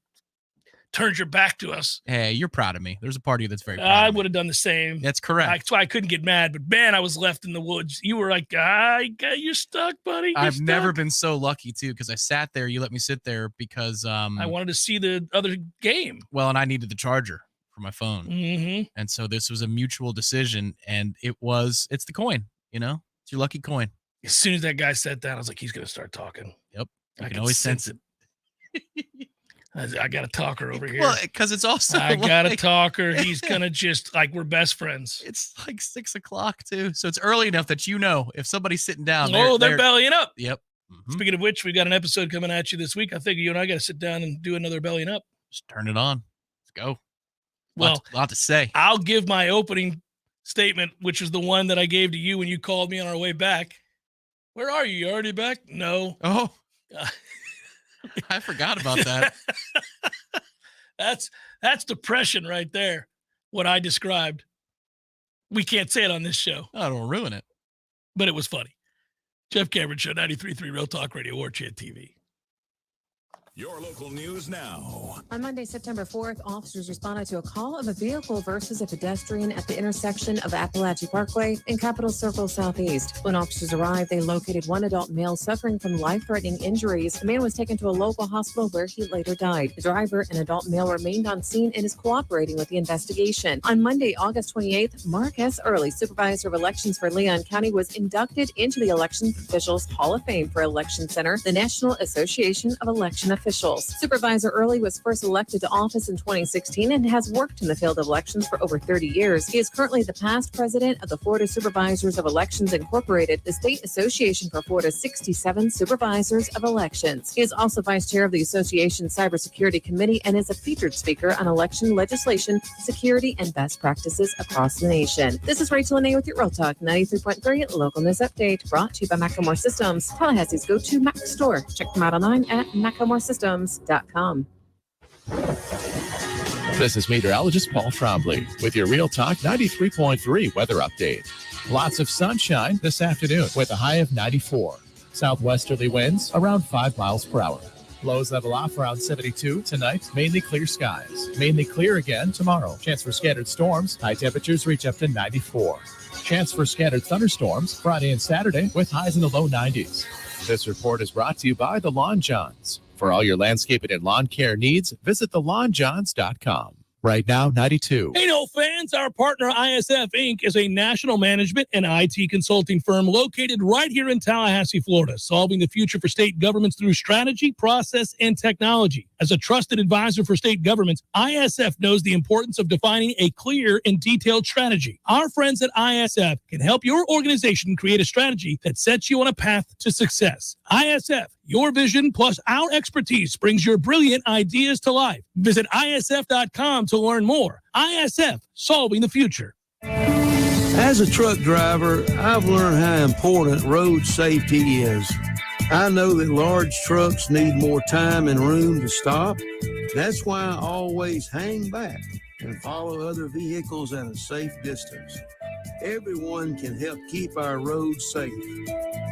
turned your back to us. Hey, you're proud of me. There's a part of you that's very proud I would have done the same. That's correct. That's why I couldn't get mad. But, man, I was left in the woods. You were like, you're stuck, buddy. I've never been so lucky, too, because I sat there. You let me sit there because I wanted to see the other game. Well, and I needed the charger for my phone. Mm-hmm. And so this was a mutual decision, and it's the coin, It's your lucky coin. As soon as that guy sat down, I was like, he's going to start talking. Yep. I can always sense it. I got a talker over here. Well, because it's also I got a talker. He's going to just, we're best friends. It's like 6 o'clock, too. So it's early enough that if somebody's sitting down. They're bellying up. Yep. Mm-hmm. Speaking of which, we got an episode coming at you this week. I think you and I got to sit down and do another bellying up. Just turn it on. Go. Well, lot to say. I'll give my opening statement, which is the one that I gave to you when you called me on our way back. Where are you? You already back? No. Oh, I forgot about that. That's depression right there. What I described. We can't say it on this show. I don't ruin it. But it was funny. Jeff Cameron Show, 93.3 Real Talk Radio, Warchant TV. Your local news now. On Monday, September 4th, officers responded to a call of a vehicle versus a pedestrian at the intersection of Appalachian Parkway and Capitol Circle Southeast. When officers arrived, they located one adult male suffering from life-threatening injuries. The man was taken to a local hospital where he later died. The driver, an adult male, remained on scene and is cooperating with the investigation. On Monday, August 28th, Mark S. Early, supervisor of elections for Leon County, was inducted into the Election Officials Hall of Fame for Election Center, the National Association of Election Officials. Supervisor Early was first elected to office in 2016 and has worked in the field of elections for over 30 years. He is currently the past president of the Florida Supervisors of Elections Incorporated, the state association for Florida's 67 supervisors of elections. He is also vice chair of the association's cybersecurity committee and is a featured speaker on election legislation, security, and best practices across the nation. This is Rachel Anay with your Real Talk 93.3 Local News Update, brought to you by Macklemore Systems, Tallahassee's go-to Mac store. Check them out online at MacklemoreSystems.com. This is meteorologist Paul Trombley with your Real Talk 93.3 weather update. Lots of sunshine this afternoon with a high of 94. Southwesterly winds around 5 miles per hour. Lows level off around 72 tonight. Mainly clear skies. Mainly clear again tomorrow. Chance for scattered storms. High temperatures reach up to 94. Chance for scattered thunderstorms Friday and Saturday with highs in the low 90s. This report is brought to you by the Lawn Johns. For all your landscaping and lawn care needs, visit thelawnjohns.com. Right now, 92. Hey, no fans, our partner ISF Inc. is a national management and IT consulting firm located right here in Tallahassee, Florida, solving the future for state governments through strategy, process, and technology. As a trusted advisor for state governments, ISF knows the importance of defining a clear and detailed strategy. Our friends at ISF can help your organization create a strategy that sets you on a path to success. ISF, your vision plus our expertise brings your brilliant ideas to life. Visit ISF.com to learn more. ISF, solving the future. As a truck driver, I've learned how important road safety is. I know that large trucks need more time and room to stop. That's why I always hang back and follow other vehicles at a safe distance. Everyone can help keep our roads safe.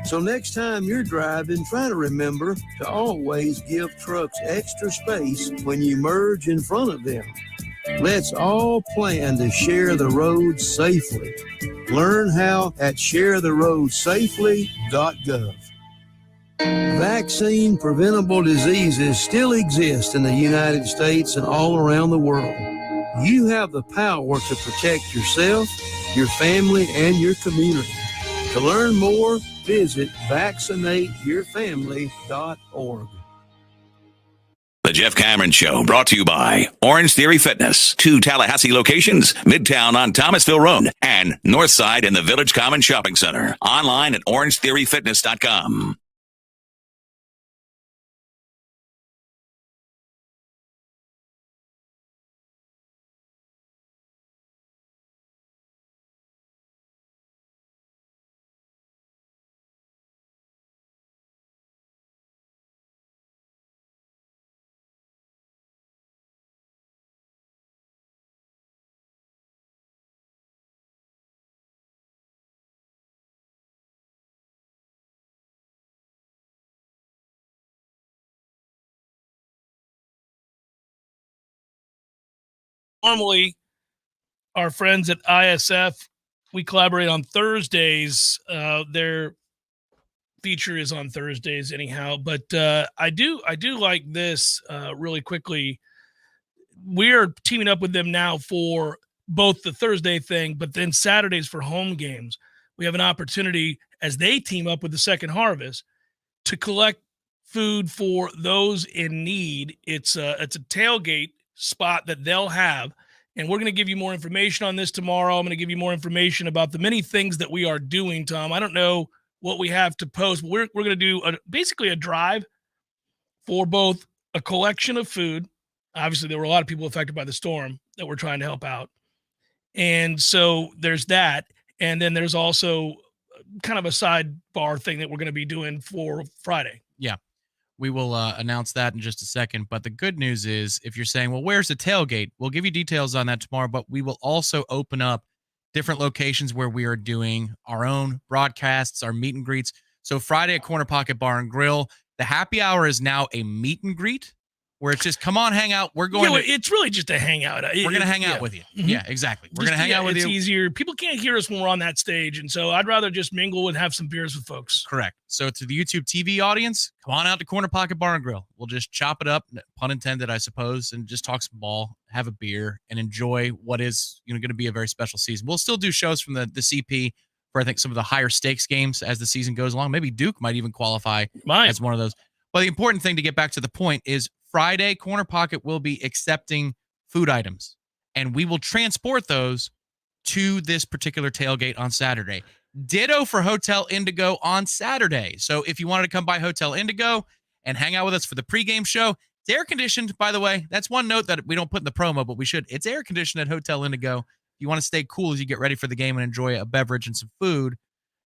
So next time you're driving, try to remember to always give trucks extra space when you merge in front of them. Let's all plan to share the road safely. Learn how at sharetheroadsafely.gov. Vaccine preventable diseases still exist in the United States and all around the world. You have the power to protect yourself, your family, and your community. To learn more, visit vaccinateyourfamily.org. The Jeff Cameron Show, brought to you by Orange Theory Fitness. 2 Tallahassee locations, Midtown on Thomasville Road and Northside in the Village Common Shopping Center. Online at orangetheoryfitness.com. Normally, our friends at ISF, we collaborate on Thursdays. Their feature is on Thursdays anyhow, but I do like this really quickly. We're teaming up with them now for both the Thursday thing, but then Saturdays for home games. We have an opportunity as they team up with the Second Harvest to collect food for those in need. It's a tailgate spot that they'll have, and we're going to give you more information on this tomorrow. I'm going to give you more information about the many things that we are doing, Tom. I don't know what we have to post, but we're going to do basically a drive for both a collection of food Obviously, there were a lot of people affected by the storm that we're trying to help out. And so there's that. And then there's also kind of a sidebar thing that we're going to be doing for Friday. Yeah. We will announce that in just a second. But the good news is, if you're saying, well, where's the tailgate? We'll give you details on that tomorrow, but we will also open up different locations where we are doing our own broadcasts, our meet and greets. So Friday at Corner Pocket Bar and Grill, the happy hour is now a meet and greet where it's just, come on, hang out. We're going it's really just a hangout. We're going to hang out with you. Mm-hmm. Yeah, exactly. We're going to hang out with you. It's easier. People can't hear us when we're on that stage. And so I'd rather just mingle and have some beers with folks. Correct. So to the YouTube TV audience, come on out to Corner Pocket Bar and Grill. We'll just chop it up, pun intended, I suppose, and just talk some ball, have a beer, and enjoy what is going to be a very special season. We'll still do shows from the CP for, I think, some of the higher stakes games as the season goes along. Maybe Duke might even qualify as one of those. But the important thing, to get back to the point, is Friday, Corner Pocket will be accepting food items, and we will transport those to this particular tailgate on Saturday. Ditto for Hotel Indigo on Saturday. So if you wanted to come by Hotel Indigo and hang out with us for the pregame show, it's air conditioned, by the way. That's one note that we don't put in the promo, but we should. It's air conditioned at Hotel Indigo. If you want to stay cool as you get ready for the game and enjoy a beverage and some food,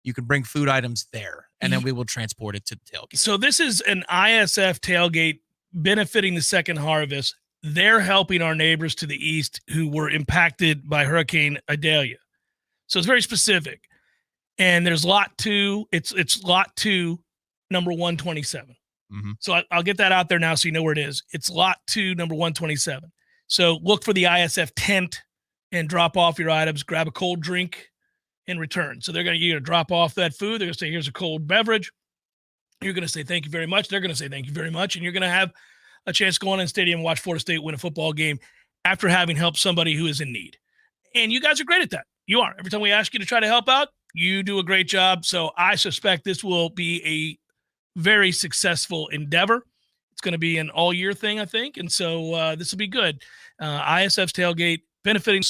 you can bring food items there, and then we will transport it to the tailgate. So this is an ISF tailgate benefiting the Second Harvest. They're helping our neighbors to the east who were impacted by Hurricane Idalia. So it's very specific. And there's lot 2. It's lot 2, number 127. Mm-hmm. So I'll get that out there now so you know where it is. It's lot 2, number 127. So look for the ISF tent and drop off your items, grab a cold drink, and return. So you're going to drop off that food. They're going to say, here's a cold beverage. You're going to say, thank you very much. They're going to say, thank you very much. And you're going to have a chance to go on in the stadium and watch Florida State win a football game after having helped somebody who is in need. And you guys are great at that. You are. Every time we ask you to try to help out, you do a great job. So I suspect this will be a very successful endeavor. It's going to be an all-year thing, I think. And so this will be good. ISF's tailgate benefiting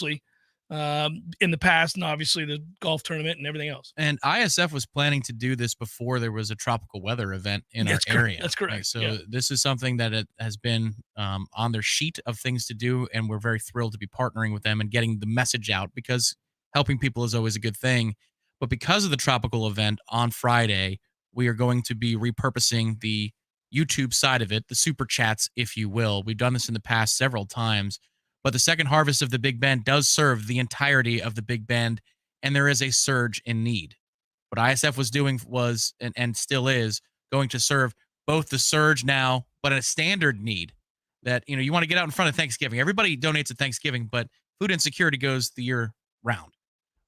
in the past, and obviously the golf tournament and everything else. And ISF was planning to do this before there was a tropical weather event in our area. That's correct. Right? So this is something that it has been on their sheet of things to do, and we're very thrilled to be partnering with them and getting the message out, because helping people is always a good thing. But because of the tropical event on Friday, we are going to be repurposing the YouTube side of it, the super chats, if you will. We've done this in the past several times. But the Second Harvest of the Big Bend does serve the entirety of the Big Bend, and there is a surge in need. What ISF was doing was, and still is, going to serve both the surge now, but a standard need that, you want to get out in front of Thanksgiving. Everybody donates at Thanksgiving, but food insecurity goes the year round.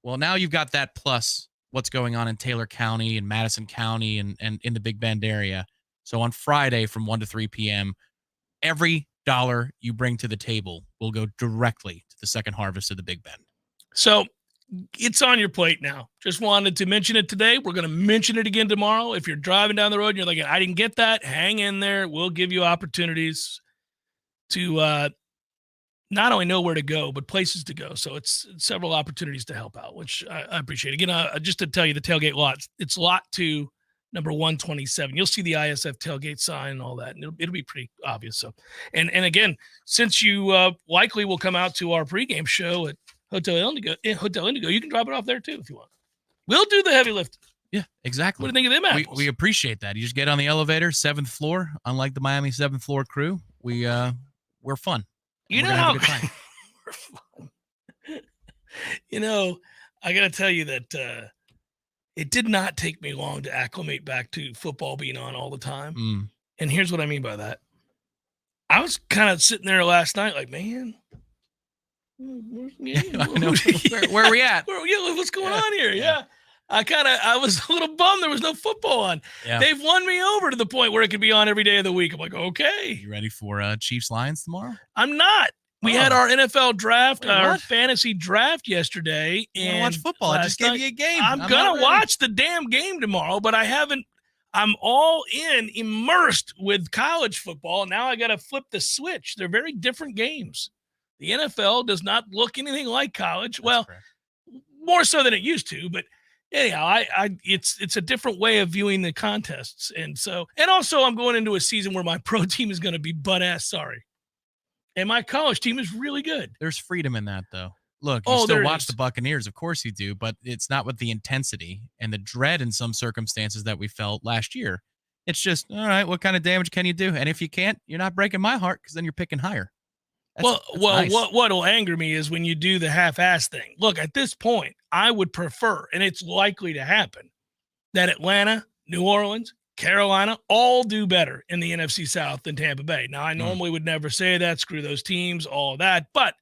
Well, now you've got that plus what's going on in Taylor County and Madison County and in the Big Bend area. So on Friday from 1 to 3 p.m., every dollar you bring to the table will go directly to the Second Harvest of the Big Bend. So it's on your plate now. Just wanted to mention it today. We're going to mention it again tomorrow. If you're driving down the road and you're like, I didn't get that, hang in there. We'll give you opportunities to not only know where to go, but places to go. So it's several opportunities to help out, which I appreciate. Again, just to tell you the tailgate lot, it's lot 2, number 127. You'll see the ISF tailgate sign and all that, and it'll be pretty obvious. So, and again, since you likely will come out to our pregame show at Hotel Indigo, you can drop it off there too if you want. We'll do the heavy lifting. Yeah, exactly. What do you think of them apples? We appreciate that. You just get on the elevator, 7th floor. Unlike the Miami 7th floor crew, we're fun. You know how we're fun. I got to tell you that it did not take me long to acclimate back to football being on all the time. And here's what I mean by that. I was kind of sitting there last night like, man, I know. Where are we at? What's going on here? Yeah. I was a little bummed there was no football on. Yeah. They've won me over to the point where it could be on every day of the week. I'm like, okay. You ready for Chiefs Lions tomorrow? I'm not. We had our NFL draft, our fantasy draft yesterday. And watch football. I just gave you a game. I'm going to watch the damn game tomorrow, but I'm all immersed with college football. Now I got to flip the switch. They're very different games. The NFL does not look anything like college. More so than it used to, but anyhow, it's a different way of viewing the contests. And also I'm going into a season where my pro team is going to be butt ass sorry. And my college team is really good. There's freedom in that, though. Look, you still watch the Buccaneers, of course you do, but it's not with the intensity and the dread in some circumstances that we felt last year. It's just, all right, what kind of damage can you do? And if you can't, you're not breaking my heart because then you're picking higher. That's nice. What will anger me is when you do the half-ass thing. Look, at this point, I would prefer, and it's likely to happen, that Atlanta, New Orleans, Carolina all do better in the NFC South than Tampa Bay. Now, I normally would never say that, screw those teams, all of that, but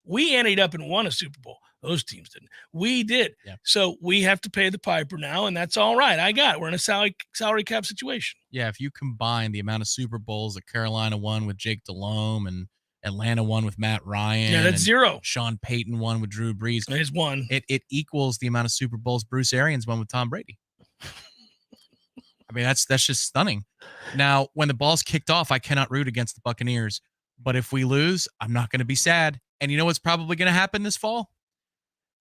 we ended up and won a Super Bowl. Those teams didn't. We did. Yeah. So we have to pay the piper now, and that's all right. I got it. We're in a salary cap situation. Yeah, if you combine the amount of Super Bowls that Carolina won with Jake Delhomme and Atlanta won with Matt Ryan. Yeah, that's zero. Sean Payton won with Drew Brees. There's one. It equals the amount of Super Bowls Bruce Arians won with Tom Brady. I mean, that's just stunning. Now, when the ball's kicked off, I cannot root against the Buccaneers. But if we lose, I'm not going to be sad. And you know what's probably going to happen this fall?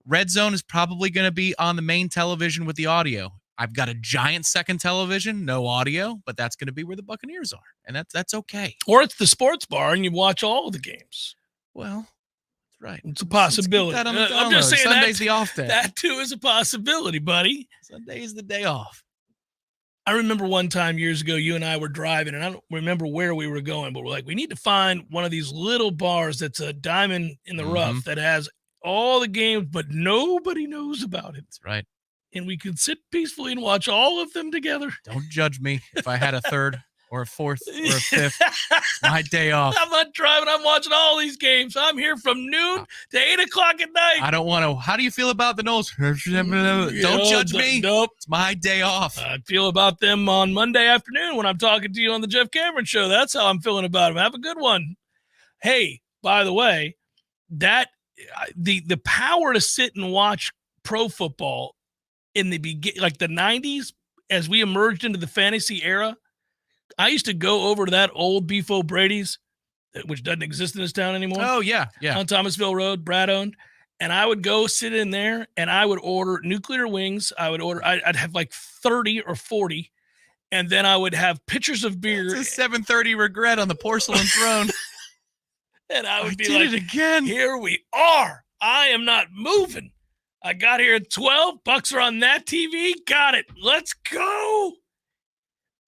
Red Zone is probably going to be on the main television with the audio. I've got a giant second television, no audio, but that's going to be where the Buccaneers are, and that's okay. Or it's the sports bar, and you watch all of the games. Well, that's right. It's a possibility. I'm just saying Sunday's the off day. That too is a possibility, buddy. Sunday is the day off. I remember one time years ago, you and I were driving, and I don't remember where we were going, but we're like, we need to find one of these little bars that's a diamond in the rough that has all the games, but nobody knows about it. That's right. And we could sit peacefully and watch all of them together. Don't judge me if I had a third or a fourth or a fifth. My day off. I'm not driving. I'm watching all these games. I'm here from noon to 8 o'clock at night. I don't want to. How do you feel about the Knowles? Don't judge me. Nope. It's my day off. I feel about them on Monday afternoon when I'm talking to you on the Jeff Cameron Show. That's how I'm feeling about them. Have a good one. Hey, by the way, that the power to sit and watch pro football in the like the 90s, as we emerged into the fantasy era, I used to go over to that old Beef O'Brady's, which doesn't exist in this town anymore. Oh, yeah. On Thomasville Road, Brad owned. And I would go sit in there and I would order nuclear wings. I'd have like 30 or 40. And then I would have pitchers of beer. It's a 7:30 regret on the porcelain throne. And I would be did like, it again. Here we are. I am not moving. I got here at 12. Bucks are on that TV. Got it. Let's go.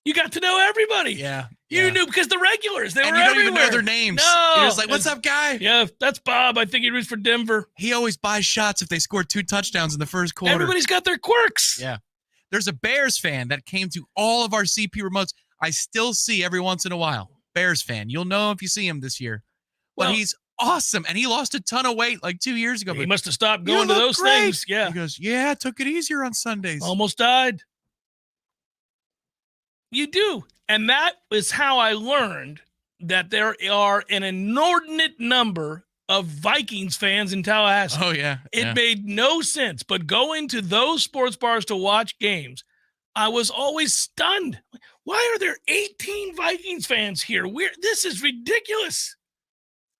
You got to know everybody. Yeah. You knew because the regulars, they were you don't everywhere. even know their names. No. You're just like, what's up, guy? Yeah, that's Bob. I think he roots for Denver. He always buys shots if they scored 2 touchdowns in the first quarter. Everybody's got their quirks. Yeah. There's a Bears fan that came to all of our CP remotes. I still see every once in a while. Bears fan. You'll know him if you see him this year. But he's awesome. And he lost a ton of weight like 2 years ago. He must have stopped going to those things. Yeah. He goes, yeah, took it easier on Sundays. Almost died. You do. And that is how I learned that there are an inordinate number of Vikings fans in Tallahassee. Oh, yeah. It made no sense. But going to those sports bars to watch games, I was always stunned. Why are there 18 Vikings fans here? This is ridiculous.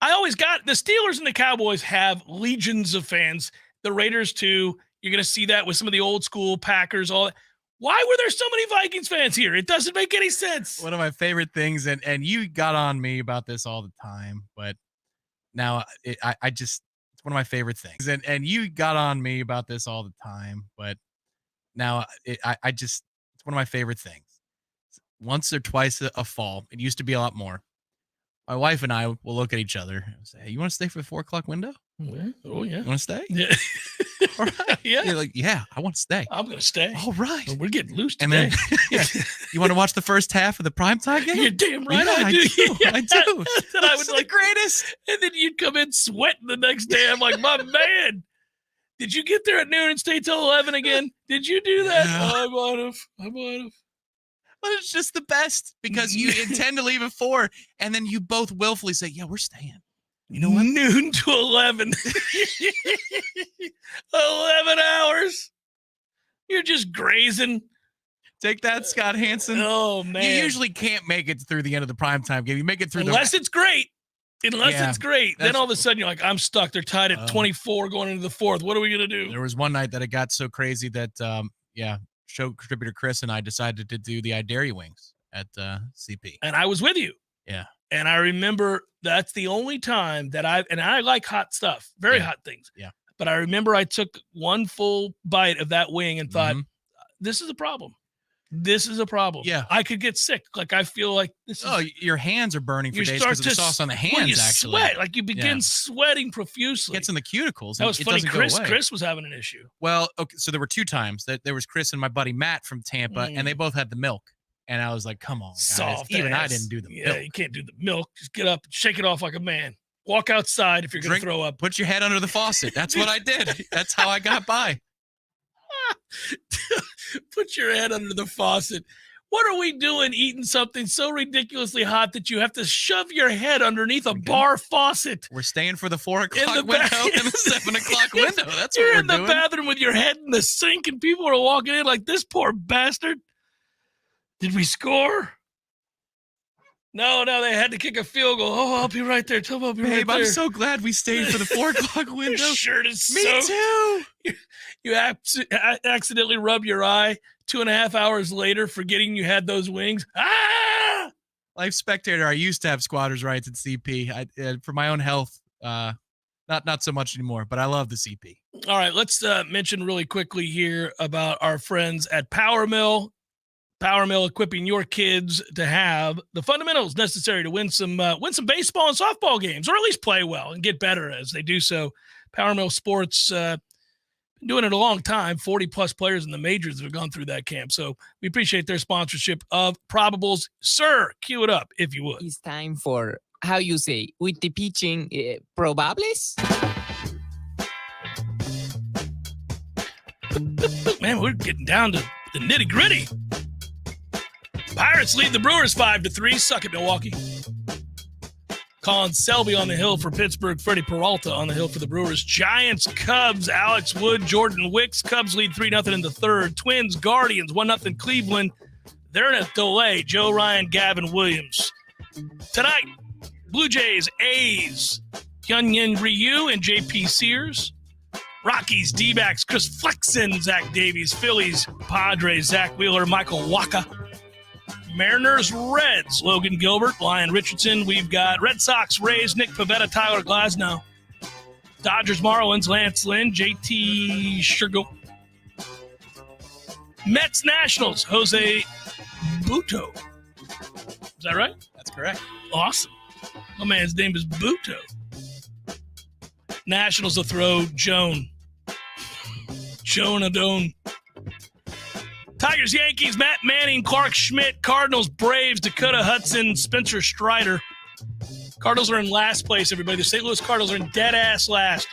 I always got the Steelers and the Cowboys have legions of fans. The Raiders, too. You're going to see that with some of the old school Packers, all that. Why were there so many Vikings fans here? It doesn't make any sense. One of my favorite things, and you got on me about this all the time, but now it's one of my favorite things. And you got on me about this all the time, but now it's one of my favorite things. Once or twice a fall, it used to be a lot more. My wife and I will look at each other and say, hey, you want to stay for the 4 o'clock window? Oh, yeah. You want to stay? Yeah. All right. Yeah. You're like, yeah, I want to stay. I'm going to stay. All right. Well, we're getting loose today. And then, you want to watch the first half of the primetime game? You're damn right Yeah, I do. I do. And I was like, the greatest. And then you'd come in sweating the next day. I'm like, my man, did you get there at noon and stay till 11 again? Did you do that? Yeah. I might have. But it's just the best because you intend to leave at 4, and then you both willfully say, yeah, we're staying. You know what? Noon to 11. 11 hours. You're just grazing. Take that, Scott Hansen. Oh, man. You usually can't make it through the end of the primetime game. You make it through Unless it's great. Yeah, It's great. Then all of a sudden you're like, I'm stuck. They're tied at 24 going into the 4th. What are we going to do? There was one night that it got so crazy that, show contributor Chris and I decided to do the I Dare You wings at CP. And I was with you. Yeah. And I remember that's the only time that I like hot stuff, very hot things. Yeah. But I remember I took one full bite of that wing and thought, this is a problem. This is a problem. Yeah. I could get sick. Like, I feel like this is. Your hands are burning for days because of the sauce on the hands, well, you actually. Sweat. Like, you begin sweating profusely. Gets in the cuticles. That was it funny. doesn't go away. Chris was having an issue. Well, okay, so there were 2 times. There was Chris and my buddy Matt from Tampa, and they both had the milk. And I was like, come on, guys. Soft Even ass. I didn't do the Yeah, milk. you can't do the milk. Just get up and shake it off like a man. Walk outside if you're going to throw up. Put your head under the faucet. That's what I did. That's how I got by. Put your head under the faucet. What are we doing eating something so ridiculously hot that you have to shove your head underneath a bar faucet? We're staying for the 4 o'clock window and the 7 o'clock window. That's You're what we're in the doing. bathroom with your head in the sink and people are walking in like, this poor bastard. Did we score? No, they had to kick a field goal. Oh, I'll be right there. Tell me I'll be right Babe, there. I'm so glad we stayed for the 4 o'clock window. Your shirt is Me so... too. You accidentally rub your eye 2.5 hours later, forgetting you had those wings. Ah! Life Spectator, I used to have squatters' rights at CP. For my own health, not so much anymore, but I love the CP. All right, let's mention really quickly here about our friends at Power Mill. Power Mill equipping your kids to have the fundamentals necessary to win some baseball and softball games, or at least play well and get better as they do so. Power Mill Sports been doing it a long time, 40-plus players in the majors that have gone through that camp. So we appreciate their sponsorship of Probables. Sir, cue it up, if you would. It's time for, how you say, with the pitching, probables? Man, we're getting down to the nitty-gritty. Pirates lead the Brewers 5-3. Suck it, Milwaukee. Colin Selby on the hill for Pittsburgh. Freddie Peralta on the hill for the Brewers. Giants, Cubs, Alex Wood, Jordan Wicks. Cubs lead 3-0 in the third. Twins, Guardians, 1-0 Cleveland. They're in a delay. Joe Ryan, Gavin Williams. Tonight, Blue Jays, A's, Hyun-Yin Ryu and J.P. Sears. Rockies, D-backs, Chris Flexen, Zach Davies. Phillies, Padres, Zach Wheeler, Michael Waka. Mariners, Reds, Logan Gilbert, Ryan Richardson. We've got Red Sox, Rays, Nick Pivetta, Tyler Glasnow. Dodgers, Marlins, Lance Lynn, JT Shergo. Mets, Nationals, Jose Buto. Is that right? That's correct. Awesome. My man's name is Buto. Nationals will throw Joan Adone. Tigers, Yankees, Matt Manning, Clark Schmidt, Cardinals, Braves, Dakota Hudson, Spencer Strider. Cardinals are in last place, everybody. The St. Louis Cardinals are in dead-ass last.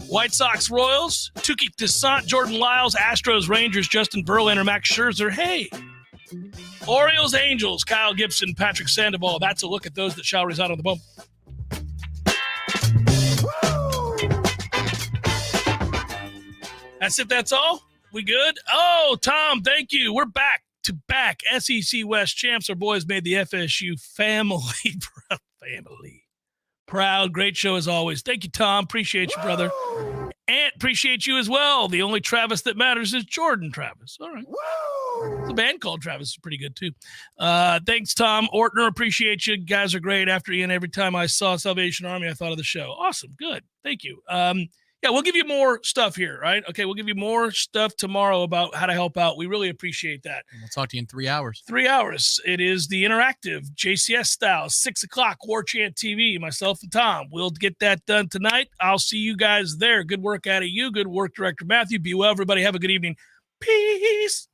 White Sox, Royals, Tuki Toussaint, Jordan Lyles, Astros, Rangers, Justin Verlander, Max Scherzer. Hey. Orioles, Angels, Kyle Gibson, Patrick Sandoval. That's a look at those that shall reside on the bump. That's it. That's all. We good? Oh, Tom, thank you. We're back to back. SEC West champs. Our boys made the FSU family proud. Great show as always. Thank you, Tom. Appreciate you, brother. And appreciate you as well. The only Travis that matters is Jordan Travis. All right. The band called Travis is pretty good, too. Thanks, Tom. Ortner, appreciate you. Guys are great. After Ian, every time I saw Salvation Army, I thought of the show. Awesome. Good. Thank you. Yeah, we'll give you more stuff here, right? Okay, we'll give you more stuff tomorrow about how to help out. We really appreciate that. And we'll talk to you in 3 hours. 3 hours. It is the interactive JCS style, 6 o'clock, Warchant TV, myself and Tom. We'll get that done tonight. I'll see you guys there. Good work out of you. Good work, Director Matthew. Be well, everybody. Have a good evening. Peace.